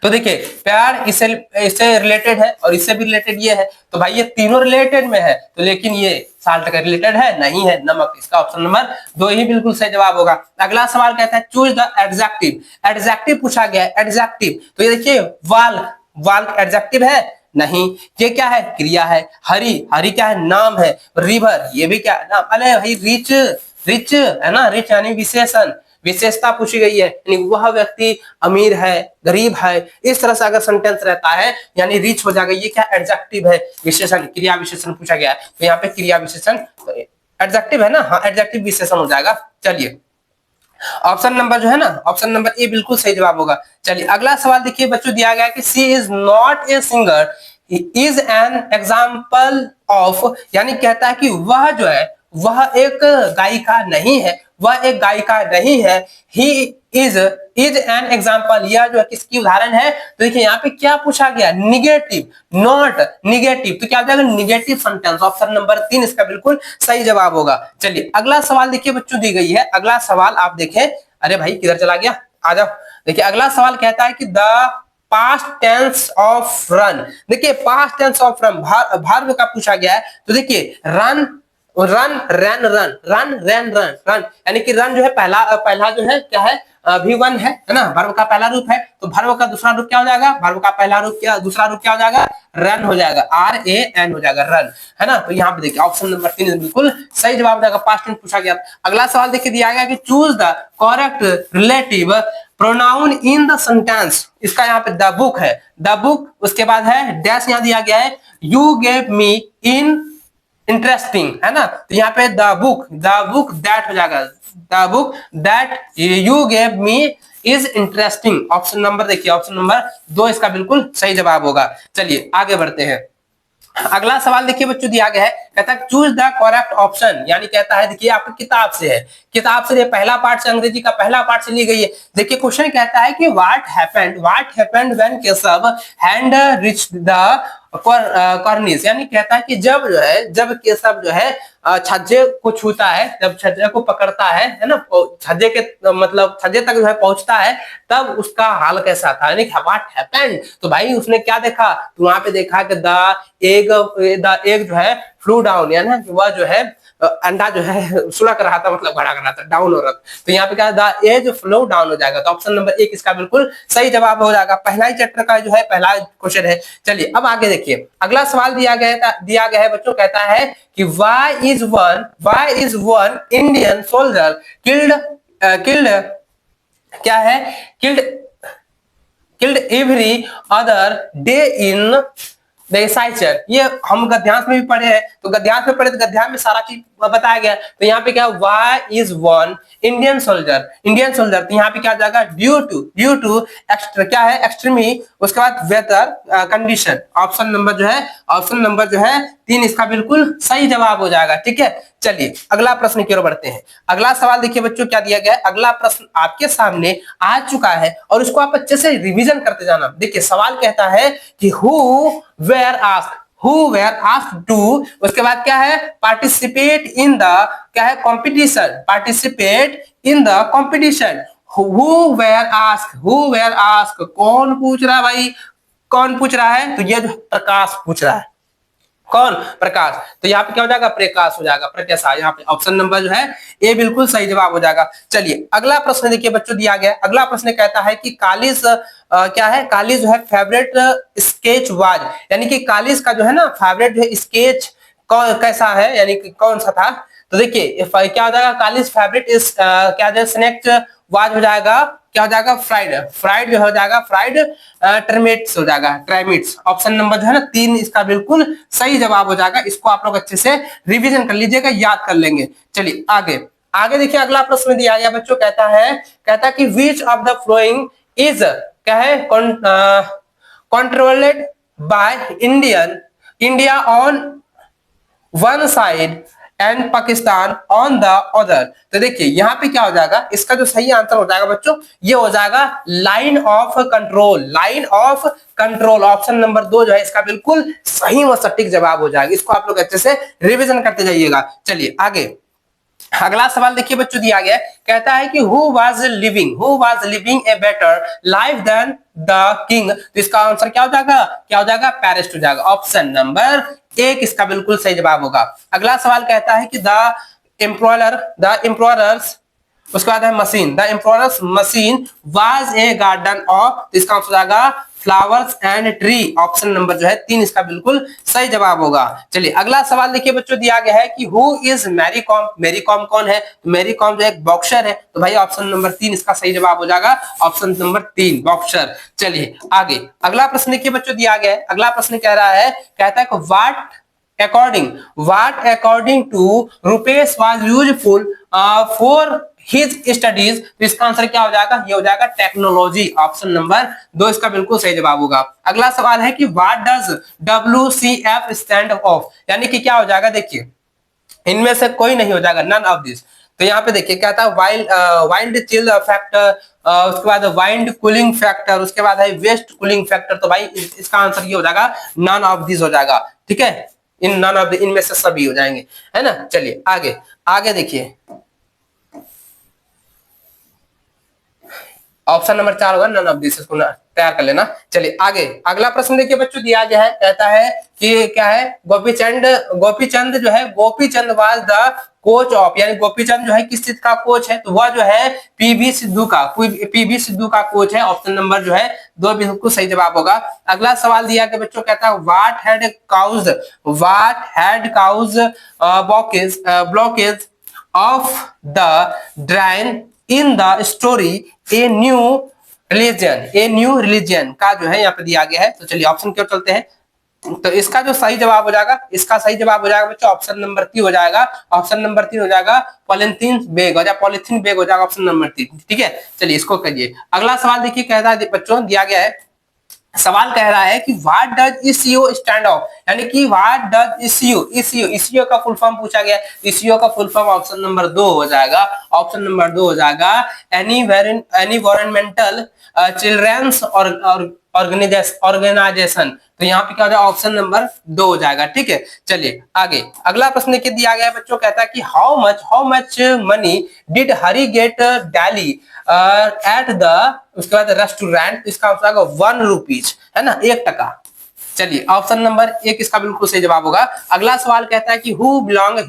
Speaker 1: तो देखिए प्यार इससे रिलेटेड है और इससे भी रिलेटेड ये है, तो भाई ये तीनों रिलेटेड में है, तो लेकिन ये साल्ट का रिलेटेड है नहीं है, नमक। इसका ऑप्शन नंबर 2 ही बिल्कुल सही जवाब होगा। अगला सवाल कहता है चूज द एडजेक्टिव, एडजेक्टिव पूछा गया है, एडजेक्टिव, तो ये देखिए वाल एडजेक्टिव है नहीं, ये क्या है, क्रिया है। हरी क्या है, नाम है। रिवर ये भी क्या है, नाम। अरे भाई रिच है ना, रिच यानी विशेषण, विशेषता पूछी गई है, यानी वह व्यक्ति अमीर है, गरीब है, इस तरह से अगर सेंटेंस रहता है यानी रिच हो जाएगा। ये क्या एडजेक्टिव है, विशेषण, क्रिया विशेषण पूछा गया है, तो यहाँ पे क्रिया विशेषण एडजेक्टिव है ना, हाँ एडजेक्टिव विशेषण हो जाएगा। चलिए ऑप्शन नंबर जो है ना, ऑप्शन नंबर ए बिल्कुल सही जवाब होगा। चलिए अगला सवाल देखिए बच्चों, दिया गया कि she is not a singer is an example of, यानी कहता है कि वह जो है वह एक गायिका नहीं है, वह एक गायिका नहीं है। ही इज एन एग्जाम्पल, यह जो है किसकी उदाहरण है। तो देखिए यहाँ पे क्या पूछा गया, निगेटिव, नॉट निगेटिव, तो क्या हो जाएगा, निगेटिव सेंटेंस। ऑप्शन नंबर 3 इसका बिल्कुल सही जवाब होगा। चलिए अगला सवाल देखिए बच्चों, दी गई है अगला सवाल, आप देखें, अरे भाई किधर चला गया, आ जाओ। देखिए अगला सवाल कहता है कि the past tense of run, देखिए past tense of run verb का पूछा गया है। तो देखिए रन रन, यानी कि रन जो है पहला जो है क्या है, V1 है ना, वर्ब का पहला रूप है, तो वर्ब का दूसरा रूप क्या हो जाएगा, वर्ब का पहला रूप क्या, दूसरा रूप क्या हो जाएगा, रन हो जाएगा, RAN हो जाएगा, रन, है ना। तो यहाँ पे देखिए ऑप्शन नंबर 3 बिल्कुल सही जवाब हो जाएगा, पास्ट टेंस पूछा गया। अगला सवाल देखिए दिया गया कि choose the correct relative pronoun in the sentence, इसका यहाँ पे द बुक है, द बुक, उसके बाद है डैश यहाँ दिया गया है, you gave me in interesting, है ना, तो यहाँ पे द बुक दैट हो जाएगा, the book that you gave me is interesting. Option number देखिए, ऑप्शन नंबर 2 इसका बिल्कुल सही जवाब होगा। चलिए आगे बढ़ते हैं। अगला सवाल देखिए बच्चों दिया गया है, कहता है चूज द करेक्ट ऑप्शन, यानी कहता है देखिए आपकी किताब से है, किताब से पहला पार्ट से, अंग्रेजी का पहला पार्ट से ली गई है। देखिए क्वेश्चन कहता है कि what happened when Keshav hand reached the कॉर्निस, यानी कहता है कि जब केशव जो है छज्जे को छूता है, जब छज्जे को पकड़ता है ना, छज्जे के मतलब छज्जे तक जो है पहुंचता है, तब उसका हाल कैसा था, यानी व्हाट हैपेंड, तो भाई उसने क्या देखा, तो वहां पे देखा कि द एग जो है फ्लू डाउन, यानी वह जो है अंडा जो है सुलग रहा था, मतलब बढ़ा रहा था, डाउन हो रहा था, तो यहाँ पे क्या द एज फ्लो डाउन हो जाएगा, तो ऑप्शन नंबर 1 इसका बिल्कुल सही जवाब हो जाएगा। पहला ही चैप्टर का जो है पहला क्वेश्चन है। चलिए अब आगे देखिए, अगला सवाल दिया गया है बच्चों, कहता है कि why is one Indian soldier killed क्या है, killed every other day in Siachen, ये हम गद्यांश में भी पढ़े हैं, तो गद्यांश में पढ़े तो गद्यांश में सारा चीज बताया गया, तो यहाँ पे क्या why is one Indian soldier, तो यहाँ पे क्या जाएगा ड्यू टू एक्स्ट्रा क्या है एक्सट्रीमी, उसके बाद वेदर कंडीशन, ऑप्शन नंबर जो है 3 इसका बिल्कुल सही जवाब हो जाएगा। ठीक है, चलिए अगला प्रश्न की ओर बढ़ते हैं। अगला सवाल देखिए बच्चों क्या दिया गया है, अगला प्रश्न आपके सामने आ चुका है और उसको आप अच्छे से रिवीजन करते जाना। देखिए सवाल कहता है कि हु वेयर आस्क्ड टू, उसके बाद क्या है पार्टिसिपेट इन द क्या है कंपटीशन, हु वेयर आस्क, कौन पूछ रहा है भाई, कौन पूछ रहा है, तो ये जो प्रकाश पूछ रहा है, कौन प्रकाश, तो यहाँ पे क्या हो जाएगा प्रकाश हो जाएगा, प्रकाश, यहाँ पे ऑप्शन नंबर जो है ए बिल्कुल सही जवाब हो जाएगा। चलिए अगला प्रश्न देखिए बच्चों दिया गया, अगला प्रश्न कहता है कि कालिस क्या है, कालिस जो है फेवरेट स्केच वाज, यानी कि कालिस का जो है ना फेवरेट जो है स्केच कैसा है, यानी कि कौन सा था, तो देखिए क्या हो जाएगा कालिस फेवरेट इस क्या जो स्नैक वाज हो जाएगा, क्या हो जाएगा फ्राइड जो हो जाएगा फ्राइड ट्रमेट्स हो जाएगा, ट्राइमिट्स, ऑप्शन नंबर जो है ना 3 इसका बिल्कुल सही जवाब हो जाएगा। इसको आप लोग अच्छे से रिवीजन कर लीजिएगा, याद कर लेंगे। चलिए आगे देखिए, अगला प्रश्न दिया गया बच्चों, कहता है कि which of the following is क्या है controlled by India on one side and Pakistan on the other, तो देखिए यहाँ पे क्या हो जाएगा, इसका जो सही आंसर हो जाएगा बच्चों ये हो जाएगा line of control, option number 2 जो है इसका बिल्कुल सही व सटीक जवाब हो जाएगा। इसको आप लोग अच्छे से रिवीजन करते जाइएगा। चलिए आगे अगला सवाल देखिए बच्चों दिया गया, कहता है कि who was living a better life than the king, तो इसका आंसर क्या हो जाएगा पैरिस्ट हो जाएगा, ऑप्शन नंबर 1 इसका बिल्कुल सही जवाब होगा। अगला सवाल कहता है कि द एम्प्रोरर्स उसके बाद है machine, the emperor's machine was a garden of, तो इसका आंसर हो जाएगा flowers and tree, option number जो है 3 इसका बिल्कुल सही जवाब होगा। चलिए अगला सवाल देखिए बच्चों दिया गया है कि हु इज मैरी कॉम कौन है, तो मैरी कॉम जो एक बॉक्सर है, तो भाई ऑप्शन नंबर 3 इसका सही जवाब हो जाएगा, ऑप्शन नंबर 3 बॉक्सर। चलिए आगे अगला प्रश्न देखिए बच्चों दिया गया है, अगला प्रश्न कह रहा है, कहता है कि what according to Rupesh was useful for his studies, तो इसका आंसर क्या हो जाएगा, ये हो जाएगा टेक्नोलॉजी, ऑप्शन नंबर 2 इसका बिल्कुल सही जवाब होगा। अगला सवाल है कि what does WCF stand of, यानी कि क्या हो जाएगा, देखिए इनमें से कोई नहीं हो जाएगा, नन ऑफ दिस, तो यहाँ पे देखिए क्या था वाइल्ड चिल फैक्टर, उसके बाद वाइंड कूलिंग फैक्टर, उसके बाद है वेस्ट कूलिंग फैक्टर, तो भाई इसका आंसर ये हो जाएगा नन ऑफ दिस हो जाएगा। ठीक है, इनमें से सभी हो जाएंगे, है ना। चलिए आगे देखिए ऑप्शन नंबर 4 होगा नन ऑफ दिस, इसको तैयार कर लेना। चलिए आगे अगला प्रश्न देखिए बच्चों दिया गया है, कहता है कि क्या है गोपीचंद जो है Gopichand was the coach of, यानी गोपीचंद जो है किस चीज का कोच है, तो वह जो है पीवी सिद्धू का कोच है, ऑप्शन नंबर जो है 2 बिल्कुल सही जवाब होगा। अगला सवाल दिया गया बच्चों, कहता है what had cause blockage of the drain in the story a new religion का जो है यहाँ पे दिया गया है। तो चलिए ऑप्शन की ओर चलते हैं। तो इसका जो सही जवाब हो जाएगा, इसका सही जवाब हो जाएगा बच्चों ऑप्शन नंबर 3 हो जाएगा। ऑप्शन नंबर 3 हो जाएगा पॉलिथीन बैग, हो जाएगा पॉलिथीन बैग हो जाएगा ऑप्शन नंबर 3। ठीक है, चलिए इसको करिए। अगला सवाल देखिए, कहता है बच्चों दिया गया है, सवाल कह रहा है कि what does eco stand of, यानी कि व्हाट डज ईसीओ का फुल फॉर्म पूछा गया। ईसीओ का फुल फॉर्म ऑप्शन नंबर 2 हो जाएगा। ऑप्शन नंबर 2 हो जाएगा एनवायरमेंटल चिल्ड्रंस ऑर्गेनाइजेशन। तो यहाँ पे क्या हो जाएगा, ऑप्शन नंबर 2 हो जाएगा। ठीक है, चलिए आगे अगला प्रश्न देखिए दिया गया है बच्चों, कहता है कि how much money did Hari gate daily at the, उसके बाद रेस्टोरेंट, इसका आंसर आएगा 1 रुपीज, है ना, 1 टका। चलिए ऑप्शन नंबर 1 इसका बिल्कुल सही जवाब होगा। अगला सवाल कहता है कि हु बिलोंग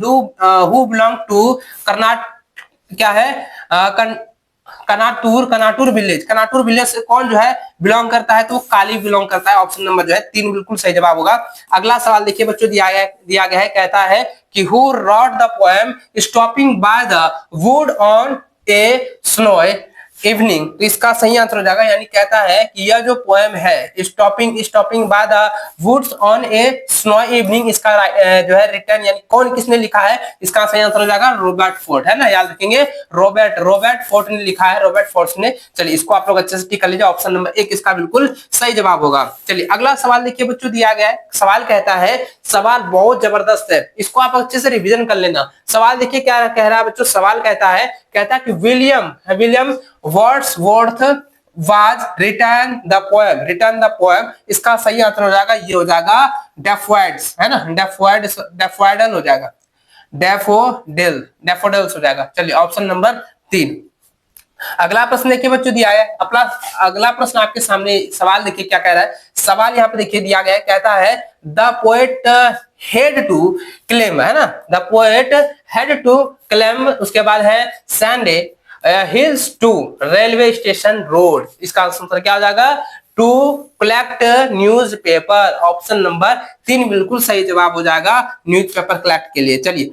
Speaker 1: टू कर्नाटक, क्या है कनाटूर विलेज से कौन जो है बिलोंग करता है, तो वो काली बिलोंग करता है। ऑप्शन नंबर जो है 3 बिल्कुल सही जवाब होगा। अगला सवाल देखिए बच्चों दिया गया है, कहता है कि who rot the poem stopping by the wood on a snow evening. तो इसका सही आंसर हो जाएगा, यानी कहता है कि यह जो पोएम है stopping by the woods on a snow evening, इसका जो है रिटर्न यानी कौन किसने लिखा है, इसका सही आंसर हो जाएगा रॉबर्ट फोर्ड, है ना, याद रखेंगे रॉबर्ट फोर्ड ने लिखा है, रॉबर्ट फोर्ड ने। चलिए इसको आप लोग अच्छे से टिक कर लीजिए, ऑप्शन नंबर 1 इसका बिल्कुल सही जवाब होगा। चलिए अगला सवाल देखिए बच्चों दिया गया है, सवाल कहता है, सवाल बहुत जबरदस्त है, इसको आप अच्छे से रिवीजन कर लेना। सवाल देखिए क्या कह रहा है बच्चों, सवाल कहता है कि William Wordsworth was written the poem, इसका सही आंसर हो जाएगा, ये हो जाएगा डैफोडिल्स, है ना, डैफोडिल हो जाएगा, डैफोडिल्स हो जाएगा। चलिए ऑप्शन नंबर 3। अगला प्रश्न देखिए बच्चों दिया है, अपना अगला प्रश्न आपके सामने सवाल देखिए क्या कह रहा है। सवाल यहाँ पे देखिए दिया गया है, कहता है the poet had to claim, है ना, the poet had to claim, उसके बाद है Sunday hills to railway station road, इसका आंसर क्या हो जाएगा, to collect newspaper. Option number 3 बिल्कुल सही जवाब हो जाएगा, न्यूज़पेपर कलेक्ट के लिए। चलिए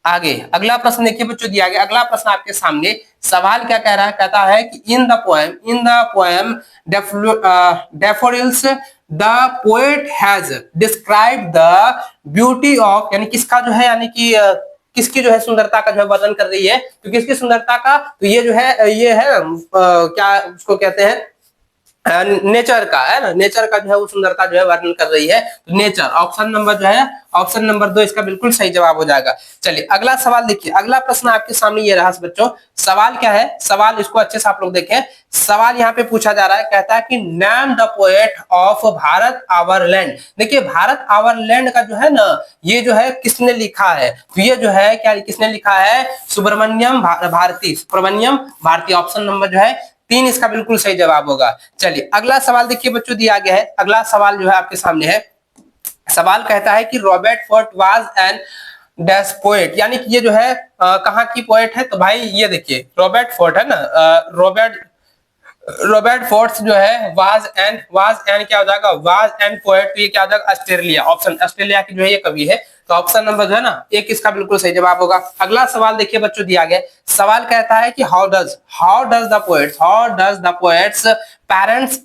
Speaker 1: आगे अगला प्रश्न देखिए बच्चों दिया गया, अगला प्रश्न आपके सामने सवाल क्या कह रहा है, कहता है कि इन the poem daffodils the poet has describe the beauty of, यानी किसका जो है, यानी कि किसकी जो है सुंदरता का जो है वर्णन कर रही है। तो किसकी सुंदरता का, तो ये जो है ये है क्या उसको कहते हैं, नेचर का, है ना, नेचर का जो है वो सुंदरता जो है वर्णन कर रही है, तो नेचर। ऑप्शन नंबर जो है ऑप्शन नंबर 2 इसका बिल्कुल सही जवाब हो जाएगा। चलिए अगला सवाल देखिए, अगला प्रश्न आपके सामने ये रहा बच्चों। सवाल क्या है, सवाल इसको अच्छे से आप लोग देखें। सवाल यहाँ पे पूछा जा रहा है, कहता है कि name the poet of Bharat our land. देखिए भारत आवर लैंड का जो है ना, ये जो है किसने लिखा है, तो ये जो है क्या किसने लिखा है, सुब्रमण्यम भारती। ऑप्शन नंबर जो है 3 इसका बिल्कुल सही जवाब होगा। चलिए अगला सवाल देखिए बच्चों दिया गया है, अगला सवाल जो है आपके सामने है। सवाल कहता है कि Robert Ford was an dash poet, यानी कि ये जो है कहाँ की पोएट है, तो भाई ये देखिए रॉबर्ट फोर्ड है ना, रॉबर्ट फोर्ड्स जो है वाज एन क्या हो जाएगा, वाज एन पोएट, तो ये क्या हो जाएगा, ऑस्ट्रेलिया। ऑप्शन ऑस्ट्रेलिया की जो है ये कवि है, तो ऑप्शन नंबर जो है ना 1 इसका बिल्कुल सही जवाब होगा। अगला सवाल देखिए बच्चों दिया गया, सवाल कहता है कि how does the poets parents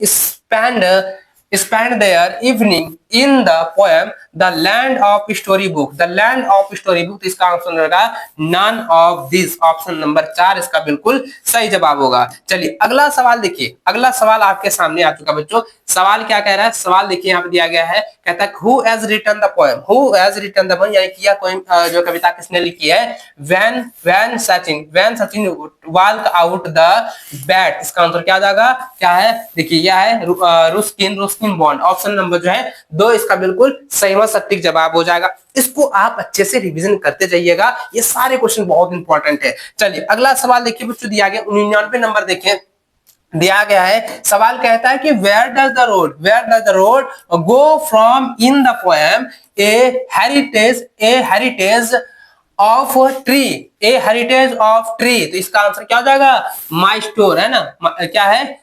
Speaker 1: spend their evening in the poem the land of story book, तो इसका आंसर होगा none of these। Option number 4 इसका बिल्कुल सही जवाब होगा। चलिए अगला सवाल देखिए, अगला सवाल आपके सामने आ चुका बच्चों। सवाल क्या कह रहा है, सवाल देखिए यहाँ पे दिया गया है, कहता है who has written the poem, यानी कि यह जो कविता किसने लिखी है, when Sachin walk out the bat, इसका आंसर क्या जाएगा, क्या है, देखिए यह है रुस्किन बॉन्ड। ऑप्शन नंबर जो है 2 इसका बिल्कुल सही व सटीक जवाब हो जाएगा। इसको आप अच्छे से रिवीजन करते जाइएगा, ये सारे क्वेश्चन बहुत इंपॉर्टेंट है। चलिए अगला सवाल देखिए बच्चों दिया गया 99 नंबर देखें, दिया गया है। सवाल कहता है कि where does the road go from in the poem a heritage of tree, तो इसका आंसर क्या हो जाएगा, माई स्टोर, है ना, क्या है,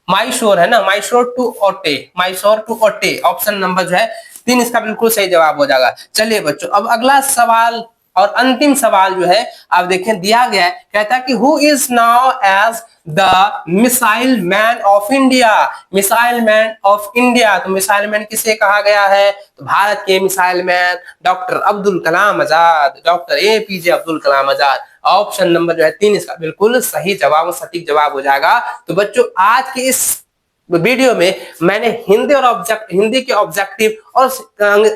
Speaker 1: माई शोर, है ना, माई शोर टू ओटे। ऑप्शन नंबर जो है 3 इसका बिल्कुल सही जवाब हो जाएगा। चलिए बच्चों अब अगला सवाल और अंतिम सवाल जो है आप देखें दिया गया है, कहता है कि who is now as the missile man of India. Missile man of India, तो मिसाइल मैन किसे कहा गया है? तो भारत के missile man doctor Abdul Kalam Azad, doctor APJ Abdul Kalam Azad. Option number जो है 3 इसका बिल्कुल सही जवाब, सटीक जवाब हो जाएगा। तो बच्चों आज के इस वीडियो में मैंने हिंदी के ऑब्जेक्टिव और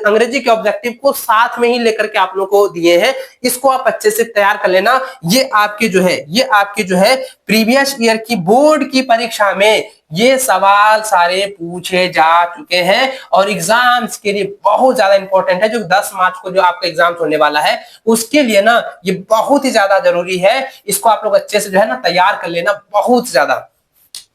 Speaker 1: अंग्रेजी के ऑब्जेक्टिव को साथ में ही लेकर के आप लोगों को दिए हैं। इसको आप अच्छे से तैयार कर लेना। ये आपके जो है प्रीवियस ईयर की बोर्ड की परीक्षा में ये सवाल सारे पूछे जा चुके हैं और एग्जाम्स के लिए बहुत ज्यादा इंपॉर्टेंट है। जो 10 मार्च को जो आपका एग्जाम होने वाला है उसके लिए ना ये बहुत ही ज्यादा जरूरी है। इसको आप लोग अच्छे से जो है ना तैयार कर लेना, बहुत ज्यादा।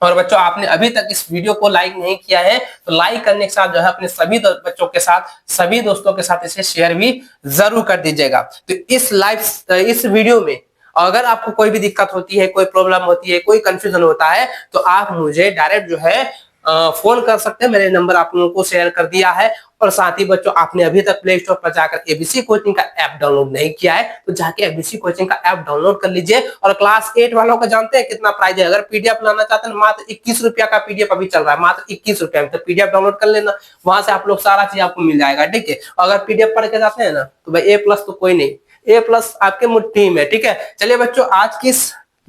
Speaker 1: और बच्चों आपने अभी तक इस वीडियो को लाइक नहीं किया है तो लाइक करने के साथ जो है अपने सभी बच्चों के साथ, सभी दोस्तों के साथ इसे शेयर भी जरूर कर दीजिएगा। तो इस वीडियो में अगर आपको कोई भी दिक्कत होती है, कोई प्रॉब्लम होती है, कोई कंफ्यूजन होता है तो आप मुझे डायरेक्ट जो है फोन कर सकते हैं। मैंने नंबर आप लोगों को शेयर कर दिया है। और साथ ही बच्चों आपने अभी तक प्ले स्टोर पर जाकर एबीसी कोचिंग का ऐप डाउनलोड नहीं किया है तो जाके एबीसी कोचिंग का ऐप डाउनलोड कर लीजिए। और क्लास 8 वालों का जानते हैं कितना प्राइस है? अगर पीडीएफ लाना चाहते हैं मात्र 21 रुपया का पीडीएफ अभी चल रहा है, मात्र 21 रुपया में। तो पीडीएफ डाउनलोड कर लेना, वहां से आप लोग सारा चीज आपको मिल जाएगा, ठीक है। अगर पीडीएफ पढ़ के जाते हैं ना तो भाई A+ तो कोई नहीं, A+ आपके मुट्ठी में, ठीक है। चलिए बच्चों आज की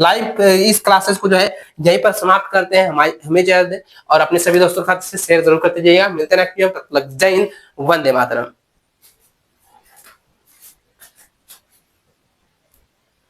Speaker 1: इस क्लासेस को जो है यहीं पर समाप्त करते हैं। हमें जय दें और अपने सभी दोस्तों के साथ शेयर जरूर करते जाइएगा। मिलते हैं नेक्स्ट वीडियो, तब तक जय हिंद, वंदे मातरम।